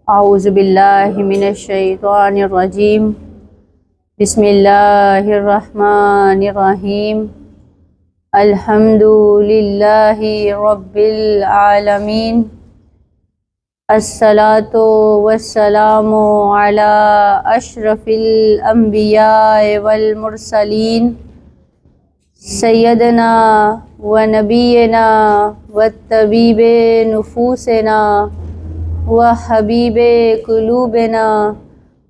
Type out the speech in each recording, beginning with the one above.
اعوذ باللہ من الشیطان الرجیم بسم اللہ الرحمن الرحیم الحمد للہ رب العالمین الصلاۃ والسلام علی اشرف الانبیاء والمرسلین سیدنا و نبینا و طبیب نفوسنا و حبیب قلوبنا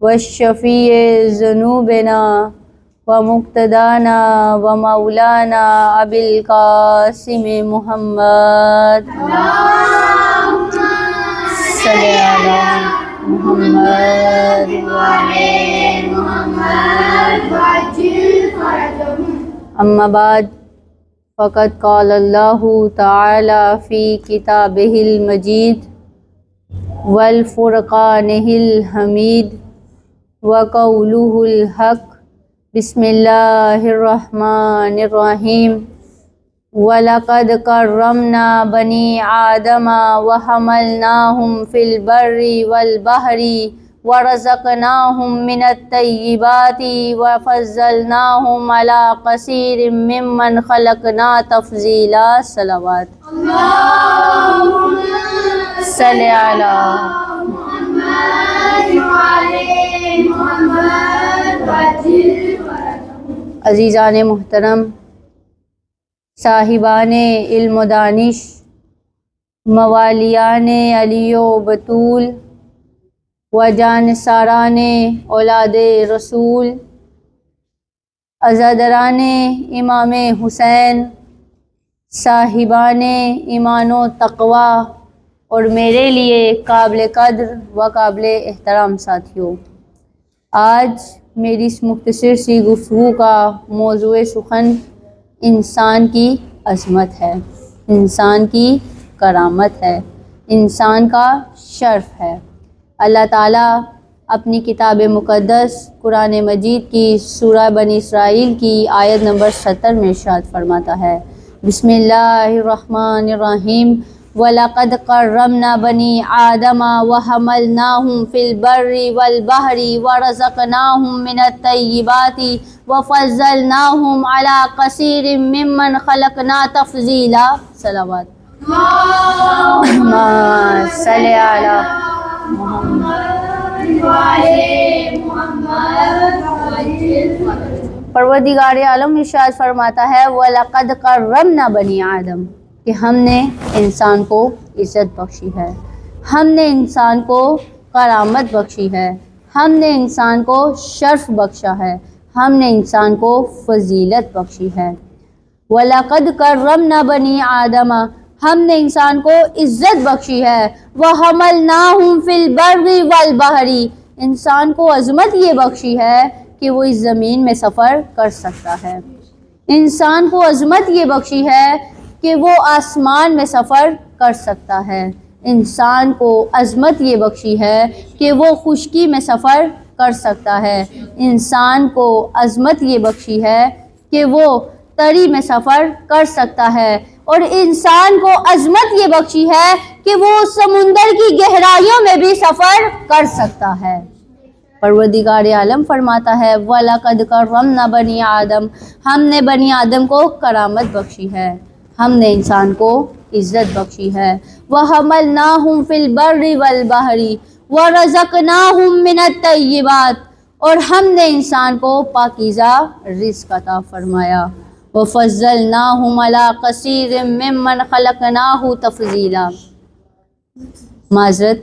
و شفیع ذنوبنا و مقتدانا و مولانا ابی القاسم محمد صلی علی محمد وعلی محمد اما بعد فقد قال اللہ تعالی فی کتابہ المجید والفرقانہ الحمید وقولہ الحق بسم اللہ الرحمن الرحیم وَلَقَدْ كَرَّمْنَا بَنِي آدَمَ وَحَمَلْنَاهُمْ فِي الْبَرِّ وَالْبَحْرِ وَرَزَقْنَاهُمْ مِنَ الطَّيِّبَاتِ وَفَضَّلْنَاهُمْ عَلَى كَثِيرٍ مِّمَّنْ خَلَقْنَا تَفْضِيلًا صلوات صلی علی محمد. عزیزان محترم، صاحبان علم و دانش، موالیان علی و بطول و جانثاران اولاد رسول، عزادران امام حسین، صاحبان ایمان و تقوی اور میرے لیے قابل قدر و قابل احترام ساتھیوں، آج میری اس مختصر سی گفتگو کا موضوع سخن انسان کی عظمت ہے، انسان کی کرامت ہے، انسان کا شرف ہے۔ اللہ تعالیٰ اپنی کتاب مقدس قرآن مجید کی سورہ بنی اسرائیل کی آیت نمبر 70 میں ارشاد فرماتا ہے، بسم اللہ الرحمن الرحیم وَلَقَدْ كَرَّمْنَا بَنِي آدَمَ وَحَمَلْنَاهُمْ فِي الْبَرِّ وَالْبَحْرِ وَرَزَقْنَاهُمْ مِنَ الطَّيِّبَاتِ وَفَضَّلْنَاهُمْ عَلَى كَثِيرٍ مِّمَّنْ خَلَقْنَا تَفْضِيلًا صلوات اللہم صلی علی محمد. پروردگار عالم ارشاد فرماتا ہے وَلَقَدْ كَرَّمْنَا بَنِي آدَم، کہ ہم نے انسان کو عزت بخشی ہے، ہم نے انسان کو کرامت بخشی ہے، ہم نے انسان کو شرف بخشا ہے، ہم نے انسان کو فضیلت بخشی ہے۔ وَلَقَدْ كَرَّمْنَا بَنِي آدَمَ، ہم نے انسان کو عزت بخشی ہے، وَحَمَلْنَاهُمْ فِي الْبَرِّ وَالْبَحْرِ، انسان کو عظمت یہ بخشی ہے کہ وہ اس زمین میں سفر کر سکتا ہے، انسان کو عظمت یہ بخشی ہے کہ وہ آسمان میں سفر کر سکتا ہے، انسان کو عظمت یہ بخشی ہے کہ وہ خشکی میں سفر کر سکتا ہے، انسان کو عظمت یہ بخشی ہے کہ وہ تری میں سفر کر سکتا ہے، اور انسان کو عظمت یہ بخشی ہے کہ وہ سمندر کی گہرائیوں میں بھی سفر کر سکتا ہے۔ پروردگار عالم فرماتا ہے وَلَقَدْ كَرَّمْنَا بَنِي آدَم، ہم نے بنی آدم کو کرامت بخشی ہے، ہم نے انسان کو عزت بخشی ہے۔ وَحَمَلْنَاهُمْ فِي الْبَرِّ وَالْبَحْرِ وَرَزَقْنَاهُمْ مِنَ الطَّيِّبَاتِ، اور ہم نے انسان کو پاکیزہ رزق عطا فرمایا۔ وَفَضَّلْنَاهُمْ عَلَى كَثِيرٍ مِّمَّنْ خَلَقْنَاهُ تَفْضِيلًا، معذرت،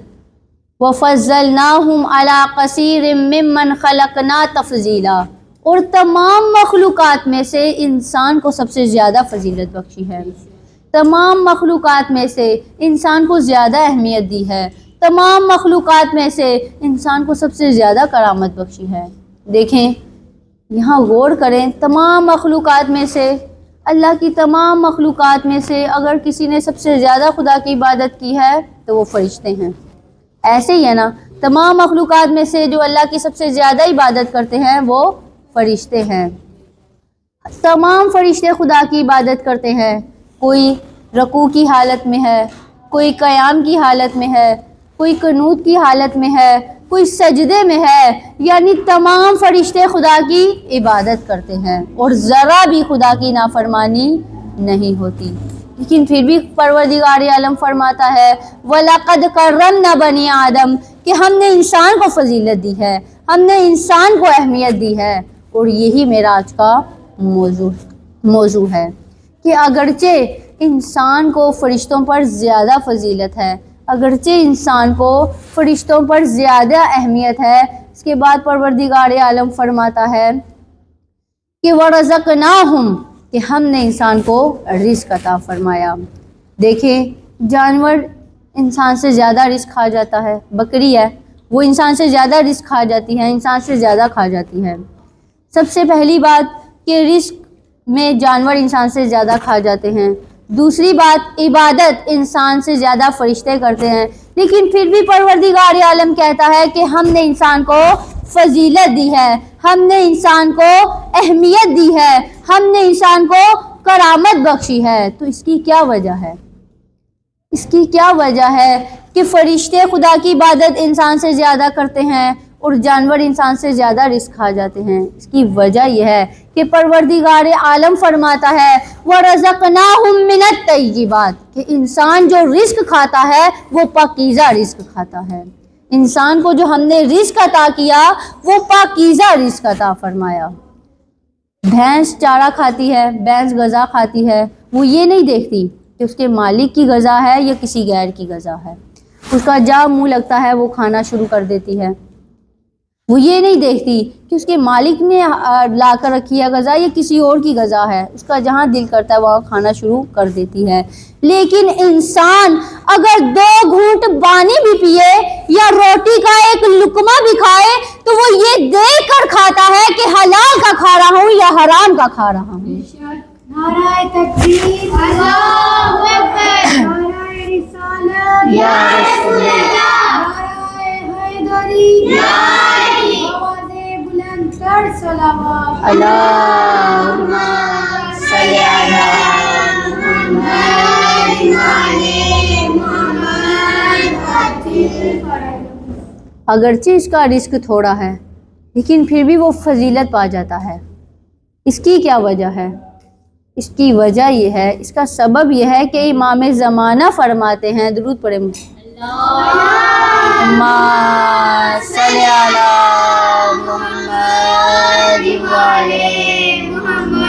وَفَضَّلْنَاهُمْ عَلَى كَثِيرٍ مِّمَّنْ خَلَقْنَا تَفْضِيلًا، اور تمام مخلوقات میں سے انسان کو سب سے زیادہ فضیلت بخشی ہے، تمام مخلوقات میں سے انسان کو زیادہ اہمیت دی ہے، تمام مخلوقات میں سے انسان کو سب سے زیادہ کرامت بخشی ہے۔ دیکھیں یہاں غور کریں، تمام مخلوقات میں سے، اللہ کی تمام مخلوقات میں سے اگر کسی نے سب سے زیادہ خدا کی عبادت کی ہے تو وہ فرشتے ہیں، ایسے ہی ہے نا، تمام مخلوقات میں سے جو اللہ کی سب سے زیادہ عبادت کرتے ہیں وہ فرشتے ہیں، تمام فرشتے خدا کی عبادت کرتے ہیں، کوئی رکوع کی حالت میں ہے، کوئی قیام کی حالت میں ہے، کوئی قنوت کی حالت میں ہے، کوئی سجدے میں ہے، یعنی تمام فرشتے خدا کی عبادت کرتے ہیں اور ذرا بھی خدا کی نافرمانی نہیں ہوتی، لیکن پھر بھی پروردگار عالم فرماتا ہے وَلَقَدْ كَرَّمْنَا بَنِي آدم کہ ہم نے انسان کو فضیلت دی ہے، ہم نے انسان کو اہمیت دی ہے۔ اور یہی میرا آج کا موضوع ہے کہ اگرچہ انسان کو فرشتوں پر زیادہ فضیلت ہے، اگرچہ انسان کو فرشتوں پر زیادہ اہمیت ہے، اس کے بعد پروردگار عالم فرماتا ہے کہ وَرَزَقْنَاهُمْ کہ ہم نے انسان کو رزق عطا فرمایا۔ دیکھیں جانور انسان سے زیادہ رزق کھا جاتا ہے، بکری ہے وہ انسان سے زیادہ رزق کھا جاتی ہے، انسان سے زیادہ کھا جاتی ہے۔ سب سے پہلی بات کہ رزق میں جانور انسان سے زیادہ کھا جاتے ہیں، دوسری بات عبادت انسان سے زیادہ فرشتے کرتے ہیں، لیکن پھر بھی پروردگار عالم کہتا ہے کہ ہم نے انسان کو فضیلت دی ہے، ہم نے انسان کو اہمیت دی ہے، ہم نے انسان کو کرامت بخشی ہے۔ تو اس کی کیا وجہ ہے؟ اس کی کیا وجہ ہے کہ فرشتے خدا کی عبادت انسان سے زیادہ کرتے ہیں اور جانور انسان سے زیادہ رزق کھا جاتے ہیں؟ اس کی وجہ یہ ہے کہ پروردگار عالم فرماتا ہے وَرَزَقْنَاهُمْ مِنَ الطَّيِّبَاتِ کہ انسان جو رزق کھاتا ہے وہ پاکیزہ رزق کھاتا ہے، انسان کو جو ہم نے رزق عطا کیا وہ پاکیزہ رزق عطا فرمایا۔ بھینس چارہ کھاتی ہے، بھینس غذا کھاتی ہے، وہ یہ نہیں دیکھتی کہ اس کے مالک کی غذا ہے یا کسی غیر کی غذا ہے، اس کا جہاں منہ لگتا ہے وہ کھانا شروع کر دیتی ہے، وہ یہ نہیں دیکھتی کہ اس کے مالک نے لا کر رکھی ہے غذا یا کسی اور کی غذا ہے، اس کا جہاں دل کرتا ہے وہاں کھانا شروع کر دیتی ہے۔ لیکن انسان اگر 2 گھونٹ پانی بھی پیے یا روٹی کا ایک لقمہ بھی کھائے تو وہ یہ دیکھ کر کھاتا ہے کہ حلال کا کھا رہا ہوں یا حرام کا کھا رہا ہوں۔ نعرہ تکبیر، اللہ اکبر، نعرہ رسالت، یا رسول اللہ، نعرہ حیدری، یا علی، آواز بلند کر صلوات، اللہم صلی علی محمد محمد۔ اگرچہ اس کا رزق تھوڑا ہے لیکن پھر بھی وہ فضیلت پا جاتا ہے۔ اس کی کیا وجہ ہے؟ اس کی وجہ یہ ہے، اس کا سبب یہ ہے کہ امام زمانہ فرماتے ہیں، درود پڑھیں اللہم صلی علی محمد وعلی محمد۔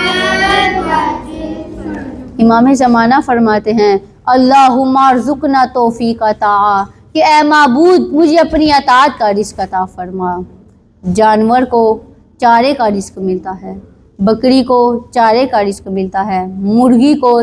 امام زمانہ فرماتے ہیں اللہم ارزقنا توفیق طاعہ کہ اے معبود مجھے اپنی اطاعت کا رزق عطا فرما۔ جانور کو چارے کا رزق ملتا ہے، بکری کو چارے کا رزق ملتا ہے، مرغی کو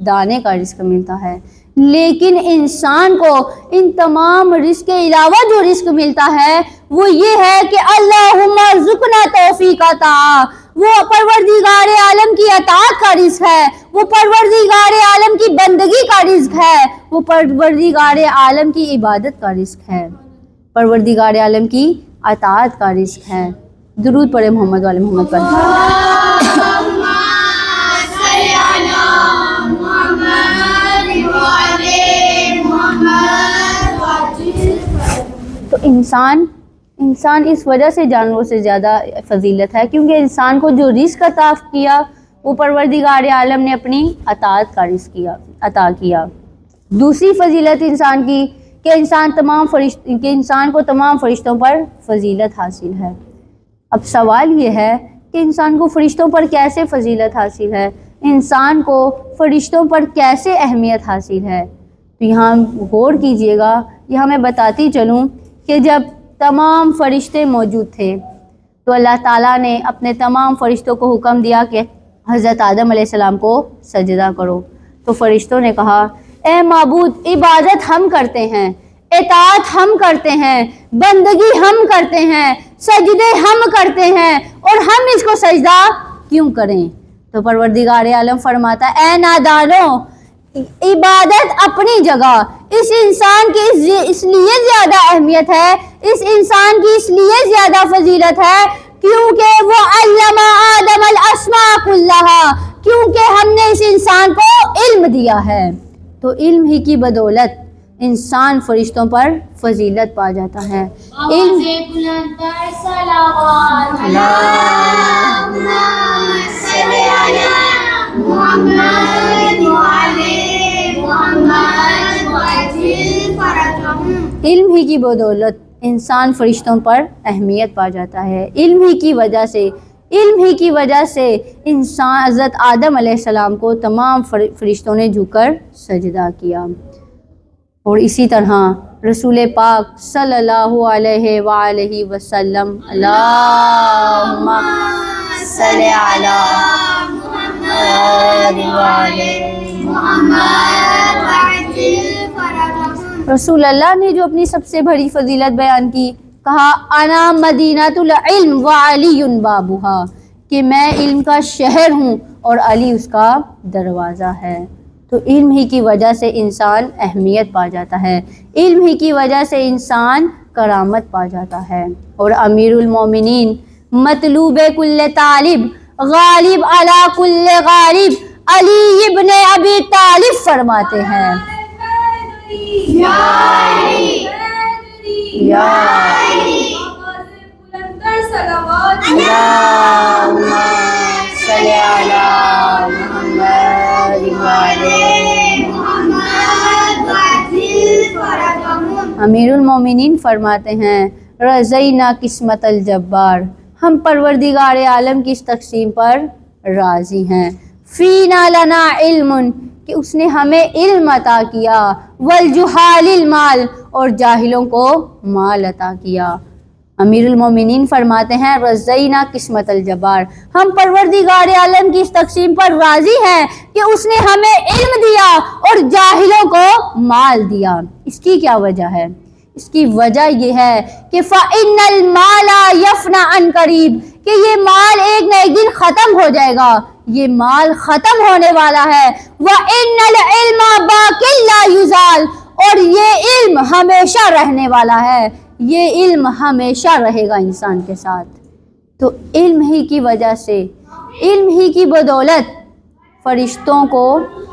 دانے کا رزق ملتا ہے، لیکن انسان کو ان تمام رزق کے علاوہ جو رزق ملتا ہے وہ یہ ہے کہ اللہم ارزقنا توفیق طاعہ، وہ پروردگار عالم کی اطاعت کا رزق ہے، وہ پروردگار عالم کی بندگی کا رزق ہے، وہ پروردگار عالم کی عبادت کا رزق ہے، پروردگار عالم کی اطاعت کا رزق ہے۔ درود پڑھے محمد والے محمد پر۔ تو انسان اس وجہ سے جانوروں سے زیادہ فضیلت ہے کیونکہ انسان کو جو رزق عطا کیا وہ پروردگار عالم نے اپنی اطاعت کا رزق عطا کیا۔ دوسری فضیلت انسان کی کہ انسان کو تمام فرشتوں پر فضیلت حاصل ہے۔ اب سوال یہ ہے کہ انسان کو فرشتوں پر کیسے فضیلت حاصل ہے، انسان کو فرشتوں پر کیسے اہمیت حاصل ہے؟ تو یہاں غور کیجئے گا، یہاں میں بتاتی چلوں کہ جب تمام فرشتے موجود تھے تو اللہ تعالیٰ نے اپنے تمام فرشتوں کو حکم دیا کہ حضرت آدم علیہ السلام کو سجدہ کرو، تو فرشتوں نے کہا اے معبود عبادت ہم کرتے ہیں، اطاعت ہم کرتے ہیں، بندگی ہم کرتے ہیں، سجدے ہم کرتے ہیں اور ہم اس کو سجدہ کیوں کریں؟ تو پروردگار عالم فرماتا اے نادانو، عبادت اپنی جگہ اس انسان کی اس لیے زیادہ اہمیت ہے، اس انسان کی اس لیے زیادہ فضیلت ہے کیونکہ وہ علم آدم الاسماء کلہا، کیونکہ ہم نے اس انسان کو علم دیا ہے۔ تو علم ہی کی بدولت انسان فرشتوں پر فضیلت پا جاتا ہے۔ علم علم ہی کی بدولت انسان فرشتوں پر اہمیت پا جاتا ہے۔ علم ہی کی وجہ سے انسان حضرت آدم علیہ السلام کو تمام فرشتوں نے جھک کر سجدہ کیا، اور اسی طرح رسول پاک صلی اللہ علیہ وآلہ وسلم اللہم صلی علی محمد۔ رسول اللہ نے جو اپنی سب سے بڑی فضیلت بیان کی، کہا انا مدینۃ العلم وعلی بابھا، کہ میں علم کا شہر ہوں اور علی اس کا دروازہ ہے۔ تو علم ہی کی وجہ سے انسان اہمیت پا جاتا ہے، علم ہی کی وجہ سے انسان کرامت پا جاتا ہے۔ اور امیر المومنین مطلوب کل طالب غالب علی کل غالب علی ابن ابی طالب فرماتے ہیں، امیر المومنین فرماتے ہیں رضینا قسمت الجبار، ہم پروردگار عالم کی اس تقسیم پر راضی ہیں۔ فینا لنا علم، کہ اس نے ہمیں علم عطا کیا، والجہال المال، اور جاہلوں کو مال عطا کیا۔ امیر المومنین فرماتے ہیں رضینا قسمت الجبار، ہم پروردگار عالم کی اس تقسیم پر راضی ہیں کہ اس نے ہمیں علم دیا اور جاہلوں کو مال دیا۔ اس کی کیا وجہ ہے؟ اس کی وجہ یہ ہے کہ فَإِنَّ الْمَالَ يَفْنَى عَنْ قَرِيب، کہ یہ مال ایک نہ ایک دن ختم ہو جائے گا، یہ مال ختم ہونے والا ہے۔ وَإِنَّ الْعِلْمَ بَاقٍ لَا يُزَالُ، اور یہ علم ہمیشہ رہنے والا ہے، یہ علم ہمیشہ رہے گا انسان کے ساتھ۔ تو علم ہی کی وجہ سے، علم ہی کی بدولت فرشتوں کو،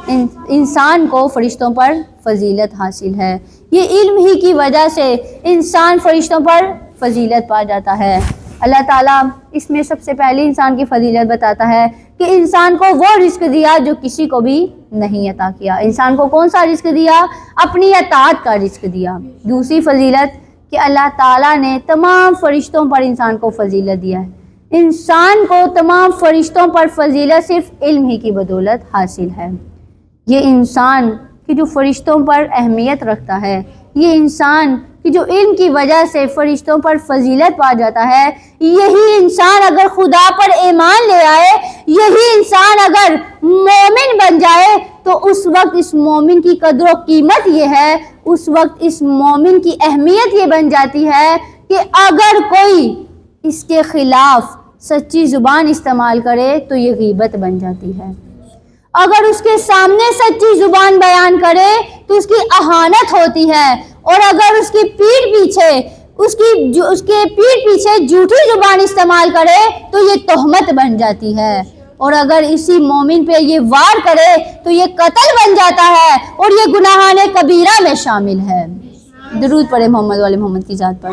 انسان کو فرشتوں پر فضیلت حاصل ہے۔ یہ علم ہی کی وجہ سے انسان فرشتوں پر فضیلت پا جاتا ہے۔ اللہ تعالیٰ اس میں سب سے پہلے انسان کی فضیلت بتاتا ہے کہ انسان کو وہ رزق دیا جو کسی کو بھی نہیں عطا کیا۔ انسان کو کون سا رزق دیا؟ اپنی اطاعت کا رزق دیا۔ دوسری فضیلت کہ اللہ تعالیٰ نے تمام فرشتوں پر انسان کو فضیلت دیا ہے۔ انسان کو تمام فرشتوں پر فضیلت صرف علم ہی کی بدولت حاصل ہے۔ یہ انسان کہ جو فرشتوں پر اہمیت رکھتا ہے، یہ انسان کہ جو علم کی وجہ سے فرشتوں پر فضیلت پا جاتا ہے، یہی انسان اگر خدا پر ایمان لے آئے، یہی انسان اگر مومن بن جائے، تو اس وقت اس مومن کی قدر و قیمت یہ ہے، اس وقت اس مومن کی اہمیت یہ بن جاتی ہے کہ اگر کوئی اس کے خلاف سچی زبان استعمال کرے تو یہ غیبت بن جاتی ہے، اگر اس کے سامنے سچی زبان بیان کرے تو اس کی اہانت ہوتی ہے، اور اگر اس کی پیٹھ پیچھے اس کے پیٹھ پیچھے جھوٹی زبان استعمال کرے تو یہ تہمت بن جاتی ہے، اور اگر اسی مومن پہ یہ وار کرے تو یہ قتل بن جاتا ہے اور یہ گناہان کبیرہ میں شامل ہے۔ درود پڑھے محمد والے محمد کی ذات پر۔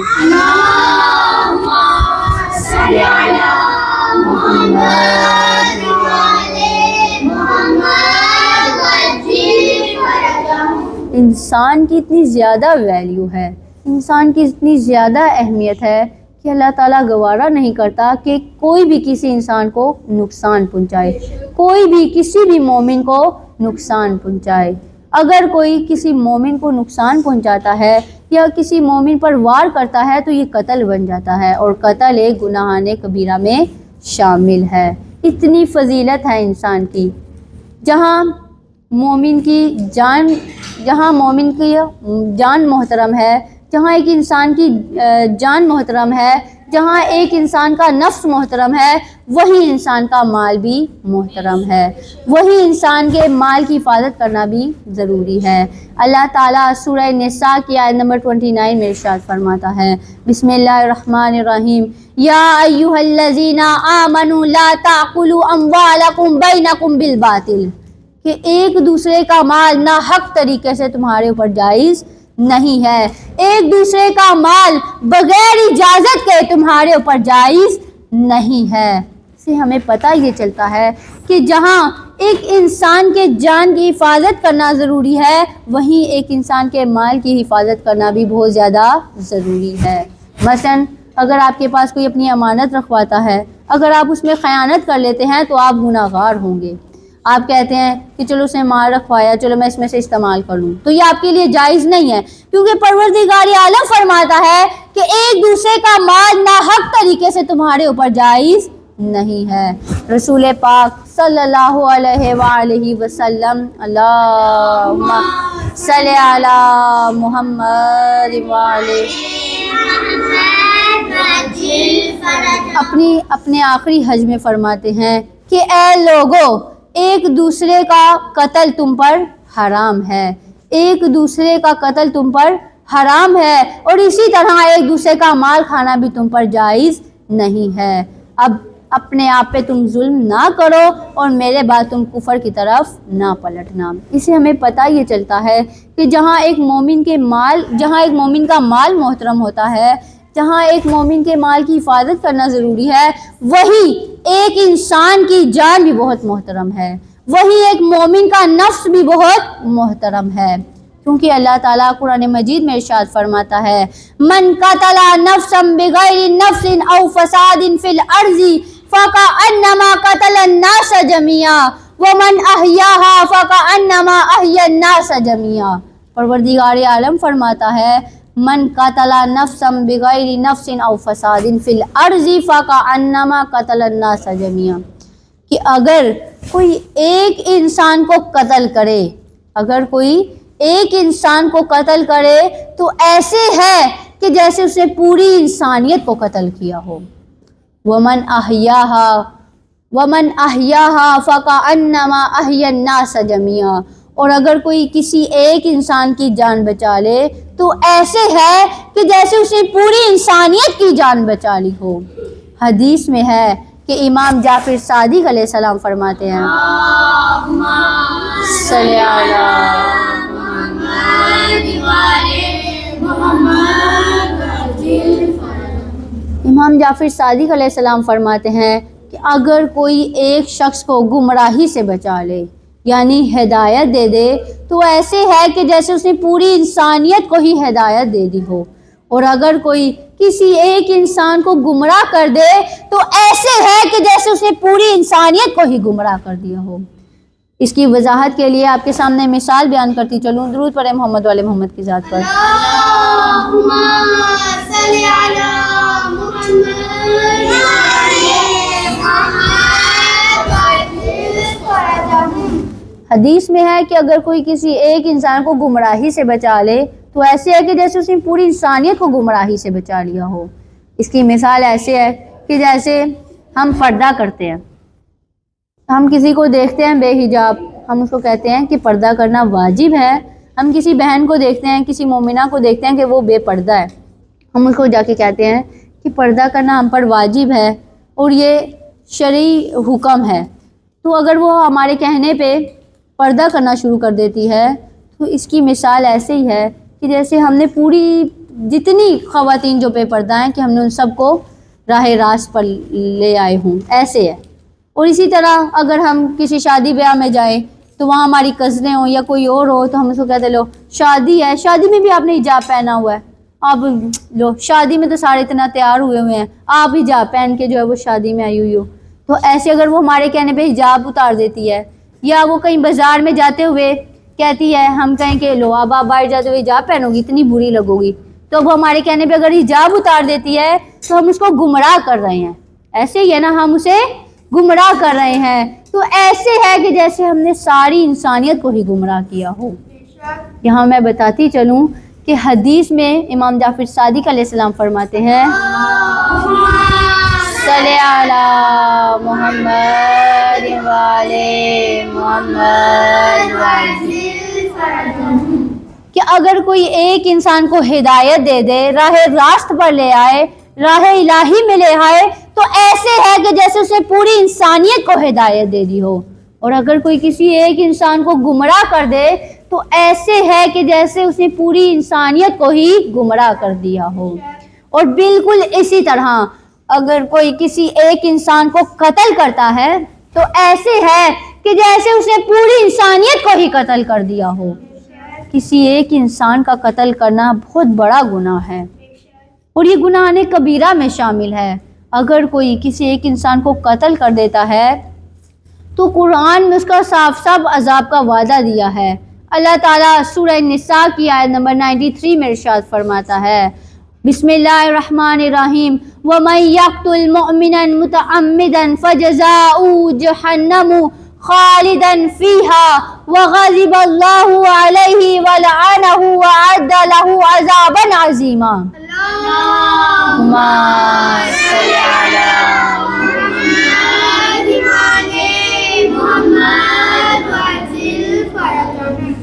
انسان کی اتنی زیادہ ویلیو ہے، انسان کی اتنی زیادہ اہمیت ہے کہ اللہ تعالیٰ گوارا نہیں کرتا کہ کوئی بھی کسی انسان کو نقصان پہنچائے، کوئی بھی کسی بھی مومن کو نقصان پہنچائے۔ اگر کوئی کسی مومن کو نقصان پہنچاتا ہے یا کسی مومن پر وار کرتا ہے تو یہ قتل بن جاتا ہے، اور قتل ایک گناہان کبیرہ میں شامل ہے۔ اتنی فضیلت ہے انسان کی، جہاں مومن کی جان محترم ہے، جہاں ایک انسان کی جان محترم ہے، جہاں ایک انسان کا نفس محترم ہے، وہی انسان کا مال بھی محترم ہے، وہی انسان کے مال کی حفاظت کرنا بھی ضروری ہے۔ اللہ تعالیٰ سورہ نساء کی آیت نمبر 29 میں ارشاد فرماتا ہے، بسم اللہ الرحمن الرحیم، یا ایھا الذین آمنوا لا تأکلوا اموالکم بینکم بالباطل، کہ ایک دوسرے کا مال ناحق طریقے سے تمہارے اوپر جائز نہیں ہے. ایک دوسرے کا مال بغیر اجازت کے تمہارے اوپر جائز نہیں ہے. اس سے ہمیں پتہ یہ چلتا ہے کہ جہاں ایک انسان کے جان کی حفاظت کرنا ضروری ہے وہیں ایک انسان کے مال کی حفاظت کرنا بھی بہت زیادہ ضروری ہے. مثلاً اگر آپ کے پاس کوئی اپنی امانت رکھواتا ہے، اگر آپ اس میں خیانت کر لیتے ہیں تو آپ گناہ گار ہوں گے. آپ کہتے ہیں کہ چلو اس نے مال رکھوایا، چلو میں اس میں سے استعمال کر لوں، تو یہ آپ کے لیے جائز نہیں ہے، کیونکہ پروردگار عالم فرماتا ہے کہ ایک دوسرے کا مال ناحق طریقے سے تمہارے اوپر جائز نہیں ہے. رسول پاک صلی اللہ علیہ وآلہ وسلم، اللہم صلی علی محمد وآلہ، اپنے آخری حج میں فرماتے ہیں کہ اے لوگو، ایک دوسرے کا قتل تم پر حرام ہے، ایک دوسرے کا قتل تم پر حرام ہے، اور اسی طرح ایک دوسرے کا مال کھانا بھی تم پر جائز نہیں ہے. اب اپنے آپ پہ تم ظلم نہ کرو اور میرے بعد تم کفر کی طرف نہ پلٹنا. اس سے ہمیں پتہ یہ چلتا ہے کہ جہاں ایک مومن کا مال محترم ہوتا ہے، جہاں ایک مومن کے مال کی حفاظت کرنا ضروری ہے، وہی ایک انسان کی جان بھی بہت محترم ہے، وہی ایک مومن کا نفس بھی بہت محترم ہے. کیونکہ اللہ تعالیٰ قرآن مجید میں ارشاد فرماتا ہے من قتل نفسا بغیر نفس او فساد فی الارض فکأنما قتل الناس جميعا ومن احیاها فکأنما احیا الناس جميعا. پروردگار عالم فرماتا ہے من قتل نفسا بغیر نفس او فساد فی الارض فکأنما قتل الناس جميعا، کہ اگر کوئی ایک انسان کو قتل کرے، اگر کوئی ایک انسان کو قتل کرے تو ایسے ہے کہ جیسے اس نے پوری انسانیت کو قتل کیا ہو. ومن احیاها فکأنما احیا الناس جميعا، اور اگر کوئی کسی ایک انسان کی جان بچا لے تو ایسے ہے کہ جیسے اس نے پوری انسانیت کی جان بچا لی ہو. حدیث میں ہے کہ امام جعفر صادق علیہ السلام فرماتے ہیں صلی اللہ امام جعفر صادق علیہ السلام فرماتے ہیں کہ اگر کوئی ایک شخص کو گمراہی سے بچا لے، یعنی ہدایت دے دے، تو ایسے ہے کہ جیسے اس نے پوری انسانیت کو ہی ہدایت دے دی ہو، اور اگر کوئی کسی ایک انسان کو گمراہ کر دے تو ایسے ہے کہ جیسے اس نے پوری انسانیت کو ہی گمراہ کر دیا ہو. اس کی وضاحت کے لیے آپ کے سامنے مثال بیان کرتی چلوں. درود پڑھیں محمد والے محمد کی ذات پر. اللہم صلی علی محمد حدیث میں ہے کہ اگر کوئی کسی ایک انسان کو گمراہی سے بچا لے تو ایسے ہے کہ جیسے اس نے پوری انسانیت کو گمراہی سے بچا لیا ہو. اس کی مثال ایسے ہے کہ جیسے ہم پردہ کرتے ہیں، ہم کسی کو دیکھتے ہیں بے حجاب، ہم اس کو کہتے ہیں کہ پردہ کرنا واجب ہے. ہم کسی بہن کو دیکھتے ہیں، کسی مومنہ کو دیکھتے ہیں کہ وہ بے پردہ ہے، ہم اس کو جا کے کہتے ہیں کہ پردہ کرنا ہم پر واجب ہے اور یہ شرعی حکم ہے. تو اگر وہ ہمارے کہنے پہ پردہ کرنا شروع کر دیتی ہے تو اس کی مثال ایسے ہی ہے کہ جیسے ہم نے پوری جتنی خواتین جو بے پردہ ہیں کہ ہم نے ان سب کو راہ راست پر لے آئے ہوں، ایسے ہے. اور اسی طرح اگر ہم کسی شادی بیاہ میں جائیں تو وہاں ہماری کزنیں ہوں یا کوئی اور ہو تو ہم اس کو کہتے لو شادی ہے، شادی میں بھی آپ نے حجاب پہنا ہوا ہے، آپ لو شادی میں تو سارے اتنا تیار ہوئے ہوئے ہیں، آپ حجاب پہن کے جو ہے وہ شادی میں آئی ہوئی ہو. تو ایسے اگر وہ ہمارے کہنے پہ حجاب اتار دیتی ہے، یا وہ کہیں بازار میں جاتے ہوئے کہتی ہے، ہم کہیں کہ لو اب آپ باہر جاتے ہوئے حجاب پہنو گی اتنی بری لگو گی، تو وہ ہمارے کہنے پہ اگر حجاب اتار دیتی ہے تو ہم اس کو گمراہ کر رہے ہیں. ایسے ہی ہے نا، ہم اسے گمراہ کر رہے ہیں. تو ایسے ہے کہ جیسے ہم نے ساری انسانیت کو ہی گمراہ کیا ہو. یہاں میں بتاتی چلوں کہ حدیث میں امام جعفر صادق علیہ السلام فرماتے ہیں صلی علی محمد وعلی محمد کہ اگر کوئی ایک انسان کو ہدایت دے دے، راہ راست پر لے آئے، راہ الہی میں لے آئے، تو ایسے ہے کہ جیسے اسے پوری انسانیت کو ہدایت دے دی ہو. اور اگر کوئی کسی ایک انسان کو گمراہ کر دے تو ایسے ہے کہ جیسے اس نے پوری انسانیت کو ہی گمراہ کر دیا ہو. اور بالکل اسی طرح اگر کوئی کسی ایک انسان کو قتل کرتا ہے تو ایسے ہے کہ جیسے اس نے پوری انسانیت کو ہی قتل کر دیا ہو. کسی ایک انسان کا قتل کرنا بہت بڑا گناہ ہے اور یہ گناہ کبیرہ میں شامل ہے. اگر کوئی کسی ایک انسان کو قتل کر دیتا ہے تو قرآن میں اس کا صاف صاف عذاب کا وعدہ دیا ہے. اللہ تعالیٰ سورہ نساء کی آیت نمبر 93 میں ارشاد فرماتا ہے بسم اللہ الرحمن الرحیم وَمَن يَقْتُلْ مُؤْمِنًا مُتَعَمِّدًا فَجَزَاؤُهُ جَهَنَّمُ خالداً فيها وغضب الله عليه ولعنه وأعد له عذابا عظيما. اللهم صل على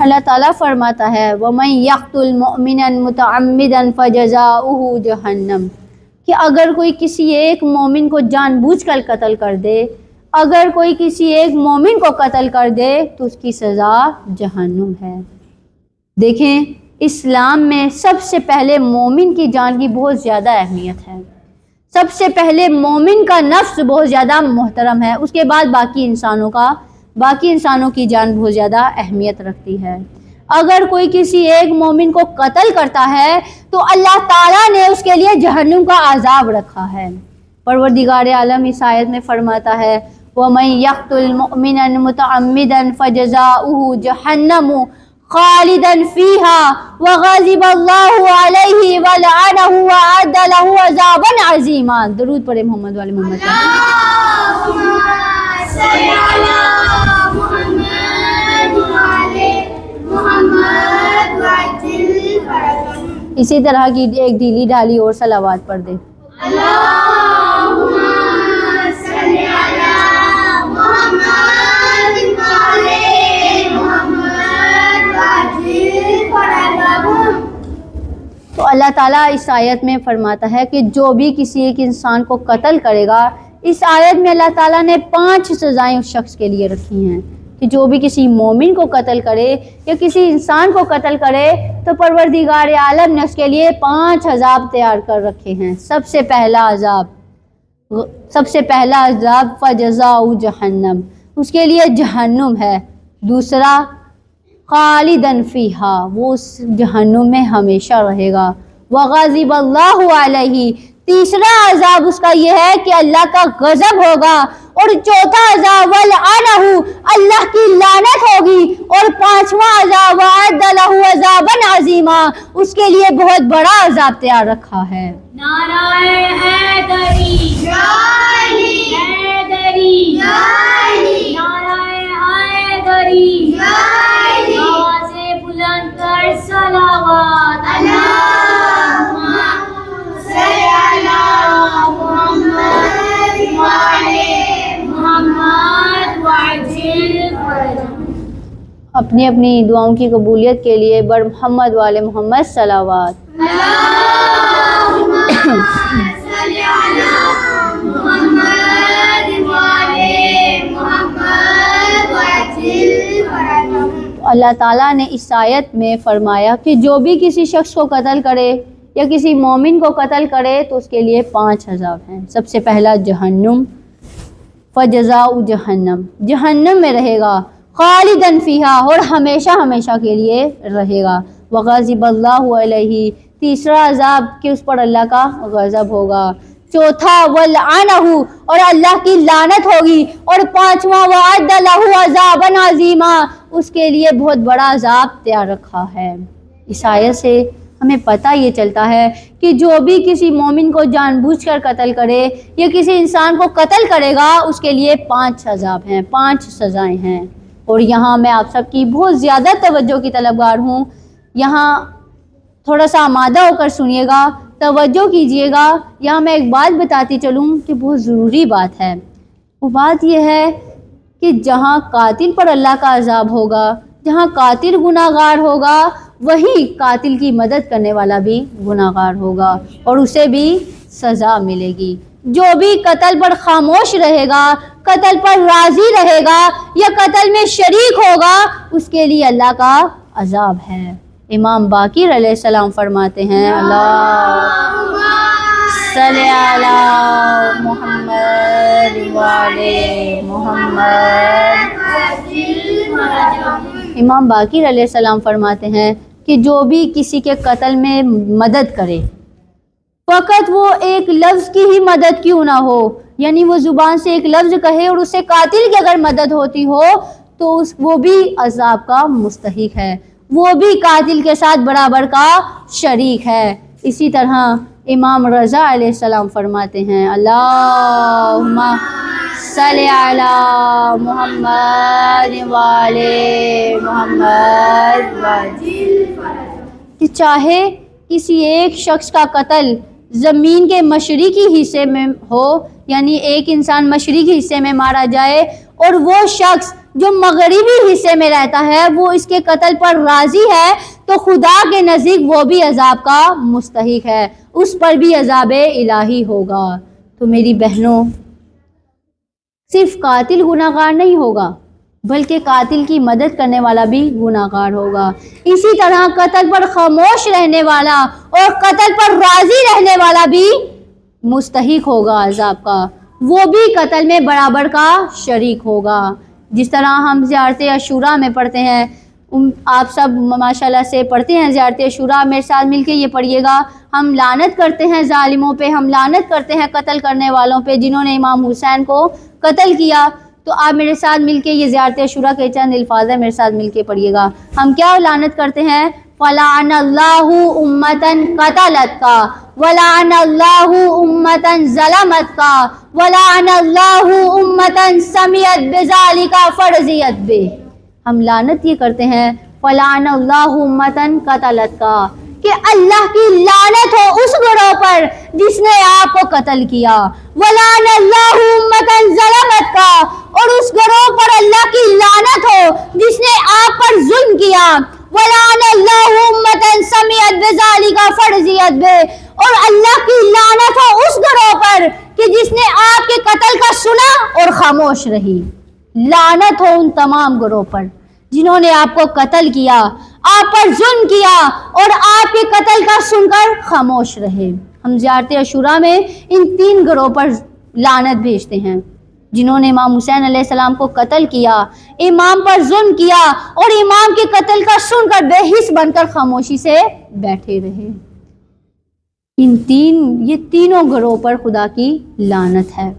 اللہ تعالیٰ فرماتا ہے وَمَن يَقْتُلْ مُؤْمِنًا مُتَعَمِّدًا فَجَزَاؤُهُ جَهَنَّمُ کہ اگر کوئی کسی ایک مومن کو جان بوجھ کر قتل کر دے، اگر کوئی کسی ایک مومن کو قتل کر دے تو اس کی سزا جہنم ہے. دیکھیں اسلام میں سب سے پہلے مومن کی جان کی بہت زیادہ اہمیت ہے. سب سے پہلے مومن کا نفس بہت زیادہ محترم ہے، اس کے بعد باقی انسانوں کی جان بہت زیادہ اہمیت رکھتی ہے. اگر کوئی کسی ایک مومن کو قتل کرتا ہے تو اللہ تعالیٰ نے اس کے لیے جہنم کا عذاب رکھا ہے. پروردگار عالم اس آیت میں فرماتا ہے وَمَن يَقْتُلْ مُؤْمِنًا مُتَعَمِّدًا فَجَزَاؤُهُ جَهَنَّمُ خالداً فيها وغضب الله عليه ولعنه وأعد له عذابا عظيما. درود پڑھیں محمد والے محمد. اللهم صل على محمد وعلى محمد وعجل فرجهم. اسی طرح کی ایک ڈھیلی ڈھالی اور صلوات پڑھ دیں. اللهم صل على محمد وعلى محمد وعجل فرجهم. تو اللہ تعالیٰ اس آیت میں فرماتا ہے کہ جو بھی کسی ایک انسان کو قتل کرے گا، اس آیت میں اللہ تعالیٰ نے 5 سزائیں اس شخص کے لیے رکھی ہیں کہ جو بھی کسی مومن کو قتل کرے یا کسی انسان کو قتل کرے تو پروردگار عالم نے اس کے لیے 5 عذاب تیار کر رکھے ہیں. سب سے پہلا عذاب فجزاؤ جہنم، اس کے لیے جہنم ہے. دوسرا خالداً فیہا، وہ اس جہنم میں ہمیشہ رہے گا. وغضب اللہ علیہ، تیسرا عذاب اس کا یہ ہے کہ اللہ کا غضب ہوگا. اور چوتھا عذاب ولعنہ، اللہ کی لعنت ہوگی. اور 5واں عذاب وعد لہ عذابا عظیما، اس کے لیے بہت بڑا عذاب تیار رکھا ہے. نعرہ حیدری یا علی، حیدری یا علی، نعرہ حیدری یا علی، آوازیں بلند کر صلوات. اللہم صل علی محمد وعلی محمد وعجل فرجهم. اپنی اپنی دعاؤں کی قبولیت کے لیے بر محمد والے محمد صلوات. اللہم صل علی محمد وعلی محمد وعجل فرجهم. اللہ تعالیٰ نے اس آیت میں فرمایا کہ جو بھی کسی شخص کو قتل کرے یا کسی مومن کو قتل کرے تو اس کے لیے 5 عذاب ہیں. سب سے پہلا جہنم، فجزاؤ جہنم، جہنم میں رہے گا. خالداً فیہا، اور ہمیشہ کے لیے رہے گا. وغضب اللہ علیہ، تیسرا عذاب کہ اس پر اللہ کا غضب ہوگا. چوتھا ولعنہ، اور اللہ کی لعنت ہوگی. اور 5واں وعد لہ عذابا عظیما، اس کے لیے بہت بڑا عذاب تیار رکھا ہے. اس آیت سے ہمیں پتہ یہ چلتا ہے کہ جو بھی کسی مومن کو جان بوجھ کر قتل کرے یا کسی انسان کو قتل کرے گا اس کے لیے 5 عذاب ہیں، 5 سزائیں ہیں. اور یہاں میں آپ سب کی بہت زیادہ توجہ کی طلبگار ہوں. یہاں تھوڑا سا آمادہ ہو کر سنیے گا، توجہ کیجیے گا. یہاں میں ایک بات بتاتی چلوں کہ بہت ضروری بات ہے. وہ بات یہ ہے کہ جہاں قاتل پر اللہ کا عذاب ہوگا، جہاں قاتل گناہ گار ہوگا، وہی قاتل کی مدد کرنے والا بھی گناہ گار ہوگا اور اسے بھی سزا ملے گی. جو بھی قتل پر خاموش رہے گا، قتل پر راضی رہے گا یا قتل میں شریک ہوگا، اس کے لیے اللہ کا عذاب ہے۔ امام باقر علیہ السلام فرماتے ہیں اللہ صلی علی محمد وعلی محمد۔ امام باقر علیہ السلام فرماتے ہیں کہ جو بھی کسی کے قتل میں مدد کرے، فقط وہ ایک لفظ کی ہی مدد کیوں نہ ہو، یعنی وہ زبان سے ایک لفظ کہے اور اس سے قاتل کی اگر مدد ہوتی ہو تو وہ بھی عذاب کا مستحق ہے، وہ بھی قاتل کے ساتھ برابر کا شریک ہے۔ اسی طرح امام رضا علیہ السلام فرماتے ہیں اللہم صلی علی محمد وعلی محمد، کہ چاہے کسی ایک شخص کا قتل زمین کے مشرقی حصے میں ہو، یعنی ایک انسان مشرقی حصے میں مارا جائے اور وہ شخص جو مغربی حصے میں رہتا ہے وہ اس کے قتل پر راضی ہے، تو خدا کے نزدیک وہ بھی عذاب کا مستحق ہے، اس پر بھی عذاب الہی ہوگا۔ تو میری بہنوں، صرف قاتل گناہگار نہیں ہوگا بلکہ قاتل کی مدد کرنے والا بھی گناہگار ہوگا۔ اسی طرح قتل پر خاموش رہنے والا اور قتل پر راضی رہنے والا بھی مستحق ہوگا عذاب کا، وہ بھی قتل میں برابر کا شریک ہوگا۔ جس طرح ہم زیارت عاشوراء میں پڑھتے ہیں، آپ سب ماشاءاللہ سے پڑھتے ہیں زیارت عاشوراء، میرے ساتھ مل کے یہ پڑھیے گا، ہم لعنت کرتے ہیں ظالموں پہ، ہم لعنت کرتے ہیں قتل کرنے والوں پہ جنہوں نے امام حسین کو قتل کیا۔ تو آپ میرے ساتھ مل کے یہ زیارت عاشوراء کے چند الفاظ ہیں، میرے ساتھ مل کے پڑھیے گا۔ ہم کیا لعنت کرتے ہیں؟ فَلَعَنَ اللَّهُ أُمَّةً قَتَلَتْكَ وَلَعَنَ اللَّهُ أُمَّةً ظَلَمَتْكَ وَلَعَنَ اللَّهُ أُمَّةً سَمِعَتْ بِذَلِكَ فَرَضِيَتْ بِهِ۔ ہم لعنت یہ کرتے ہیں فَلَعَنَ اللَّهُ أُمَّةً قَتَلَتْكَ، کہ اللہ کی لعنت ہو اس گروہ پر جس نے آپ کو قتل کیا، وَلَعَنَ اللَّهُ أُمَّةً ظَلَمَتْكَ، اور اس گروہ پر اللہ کی لعنت ہو جس نے آپ پر ظلم کیا، وَلَعَنَ اللَّهُ أُمَّةً سَمِعَتْ بِذَلِكَ فَرَضِيَتْ بِهِ، اور اللہ کی لعنت ہو اس گروہ پر کہ جس نے آپ کے قتل کا سنا اور خاموش رہی۔ لعنت ہو ان تمام گروہ پر جنہوں نے آپ کو قتل کیا، آپ پر ظلم کیا اور آپ کے قتل کا سن کر خاموش رہے۔ ہم زیارت عاشوراء میں ان تین گروہ پر لعنت بھیجتے ہیں، جنہوں نے امام حسین علیہ السلام کو قتل کیا، امام پر ظلم کیا اور امام کے قتل کا سن کر بے حس بن کر خاموشی سے بیٹھے رہے۔ یہ تینوں گروہ پر خدا کی لعنت ہے۔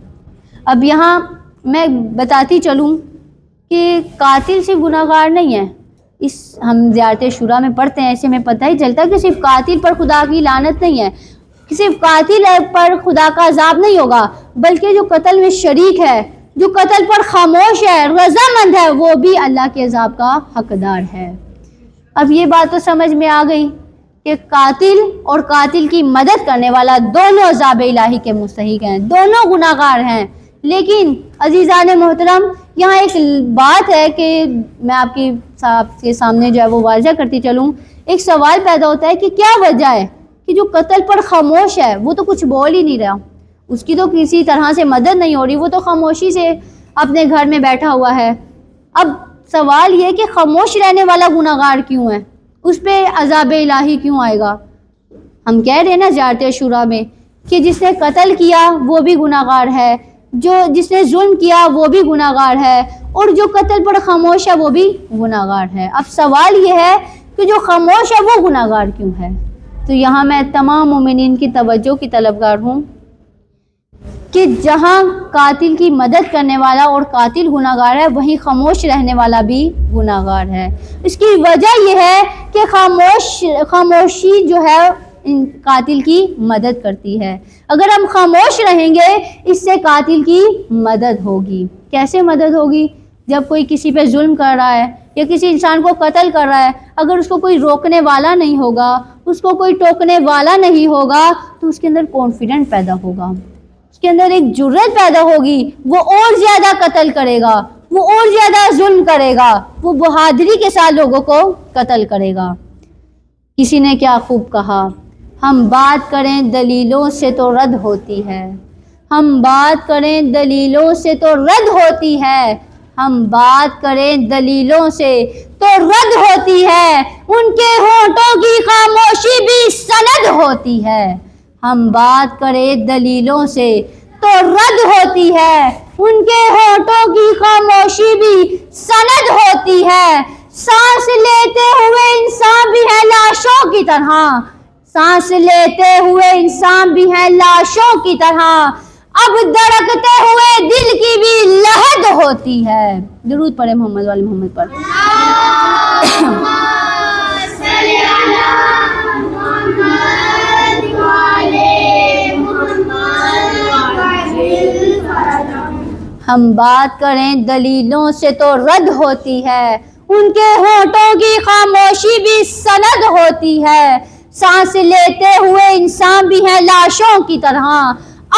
اب یہاں میں بتاتی چلوں کہ قاتل صرف گناہگار نہیں ہے، ہم زیارت عاشوراء میں پڑھتے ہیں، اسے میں پتہ ہی چلتا کہ صرف قاتل پر خدا کی لعنت نہیں ہے، صرف قاتل پر خدا کا عذاب نہیں ہوگا، بلکہ جو قتل میں شریک ہے، جو قتل پر خاموش ہے، رضامند ہے، وہ بھی اللہ کے عذاب کا حقدار ہے۔ اب یہ بات تو سمجھ میں آ گئی کہ قاتل اور قاتل کی مدد کرنے والا دونوں عذاب الہی کے مستحق ہیں، دونوں گناہگار ہیں۔ لیکن عزیزان محترم، یہاں ایک بات ہے کہ میں آپ کے سامنے جو ہے وہ واضح کرتی چلوں۔ ایک سوال پیدا ہوتا ہے کہ کیا وجہ ہے کہ جو قتل پر خاموش ہے وہ تو کچھ بول ہی نہیں رہا، اس کی تو کسی طرح سے مدد نہیں ہو رہی، وہ تو خاموشی سے اپنے گھر میں بیٹھا ہوا ہے۔ اب سوال یہ کہ خاموش رہنے والا گناہگار کیوں ہے، اس پہ عذاب الہی کیوں آئے گا؟ ہم کہہ رہے ہیں نا زیارت عاشوراء میں کہ جس نے قتل کیا وہ بھی گناہگار ہے، جس نے ظلم کیا وہ بھی گناہگار ہے، اور جو قتل پر خاموش ہے وہ بھی گناہگار ہے۔ اب سوال یہ ہے کہ جو خاموش ہے وہ گناہگار کیوں ہے؟ تو یہاں میں تمام مومنین کی توجہ کی طلبگار ہوں کہ جہاں قاتل کی مدد کرنے والا اور قاتل گناہگار ہے، وہیں خاموش رہنے والا بھی گناہگار ہے۔ اس کی وجہ یہ ہے کہ خاموشی جو ہے قاتل کی مدد کرتی ہے۔ اگر ہم خاموش رہیں گے اس سے قاتل کی مدد ہوگی۔ کیسے مدد ہوگی؟ جب کوئی کسی پہ ظلم کر رہا ہے یا کسی انسان کو قتل کر رہا ہے، اگر اس کو کوئی روکنے والا نہیں ہوگا، اس کو کوئی ٹوکنے والا نہیں ہوگا، تو اس کے اندر کانفیڈنٹ پیدا ہوگا، اس کے اندر ایک جرأت پیدا ہوگی، وہ اور زیادہ قتل کرے گا، وہ اور زیادہ ظلم کرے گا، وہ بہادری کے ساتھ لوگوں کو قتل کرے گا۔ کسی نے کیا خوب کہا، ہم بات کریں دلیلوں سے تو رد ہوتی ہے، ہم بات کریں دلیلوں سے تو رد ہوتی ہے، ہم بات کریں دلیلوں سے تو رد ہوتی ہے، ان کے ہونٹوں کی خاموشی بھی سند ہوتی ہے۔ ہم بات کریں دلیلوں سے تو رد ہوتی ہے، ان کے ہونٹوں کی خاموشی بھی سند ہوتی ہے۔ سانس لیتے ہوئے انسان بھی ہے لاشوں کی طرح، سانس لیتے ہوئے انسان بھی ہے لاشوں کی طرح، اب دھڑکتے ہوئے دل کی بھی لہد ہوتی ہے۔ درود پڑھے محمد والے محمد پر۔ صلی علی محمد وعلی محمد وعجل فرجهم۔ ہم بات کریں دلیلوں سے تو رد ہوتی ہے، ان کے ہونٹوں کی خاموشی بھی سند ہوتی ہے۔ سانس لیتے ہوئے انسان بھی ہے لاشوں کی طرح،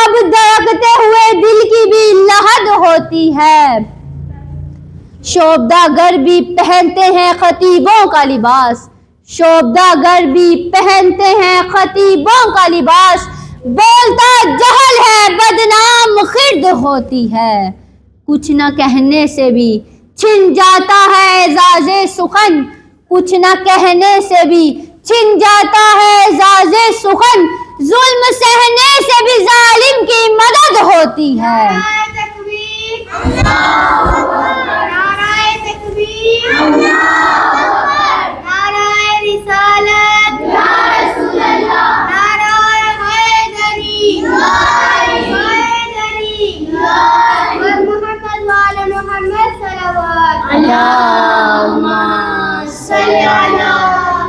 اب دھڑکتے ہوئے دل کی بھی لہد ہوتی ہے۔ شوبدہ گر بھی پہنتے ہیں خطیبوں کا لباس، شوبدہ گر بھی پہنتے ہیں خطیبوں کا لباس، بولتا جہل ہے بدنام خرد ہوتی ہے۔ کچھ نہ کہنے سے بھی چھن جاتا ہے اعزاز سخن، کچھ نہ کہنے سے بھی چھن جاتا ہے اعزاز سخن، ظلم سہنے سے بھی ظالم کی مدد ہوتی ہے۔ نعرہ تکبیر، اللہ اکبر، نعرہ تکبیر، اللہ اکبر، نعرہ رسالت، یا رسول اللہ، نعرہ حیدری، حیدری، اور محمد وعلی محمد صلوات۔ اللہم صلی علی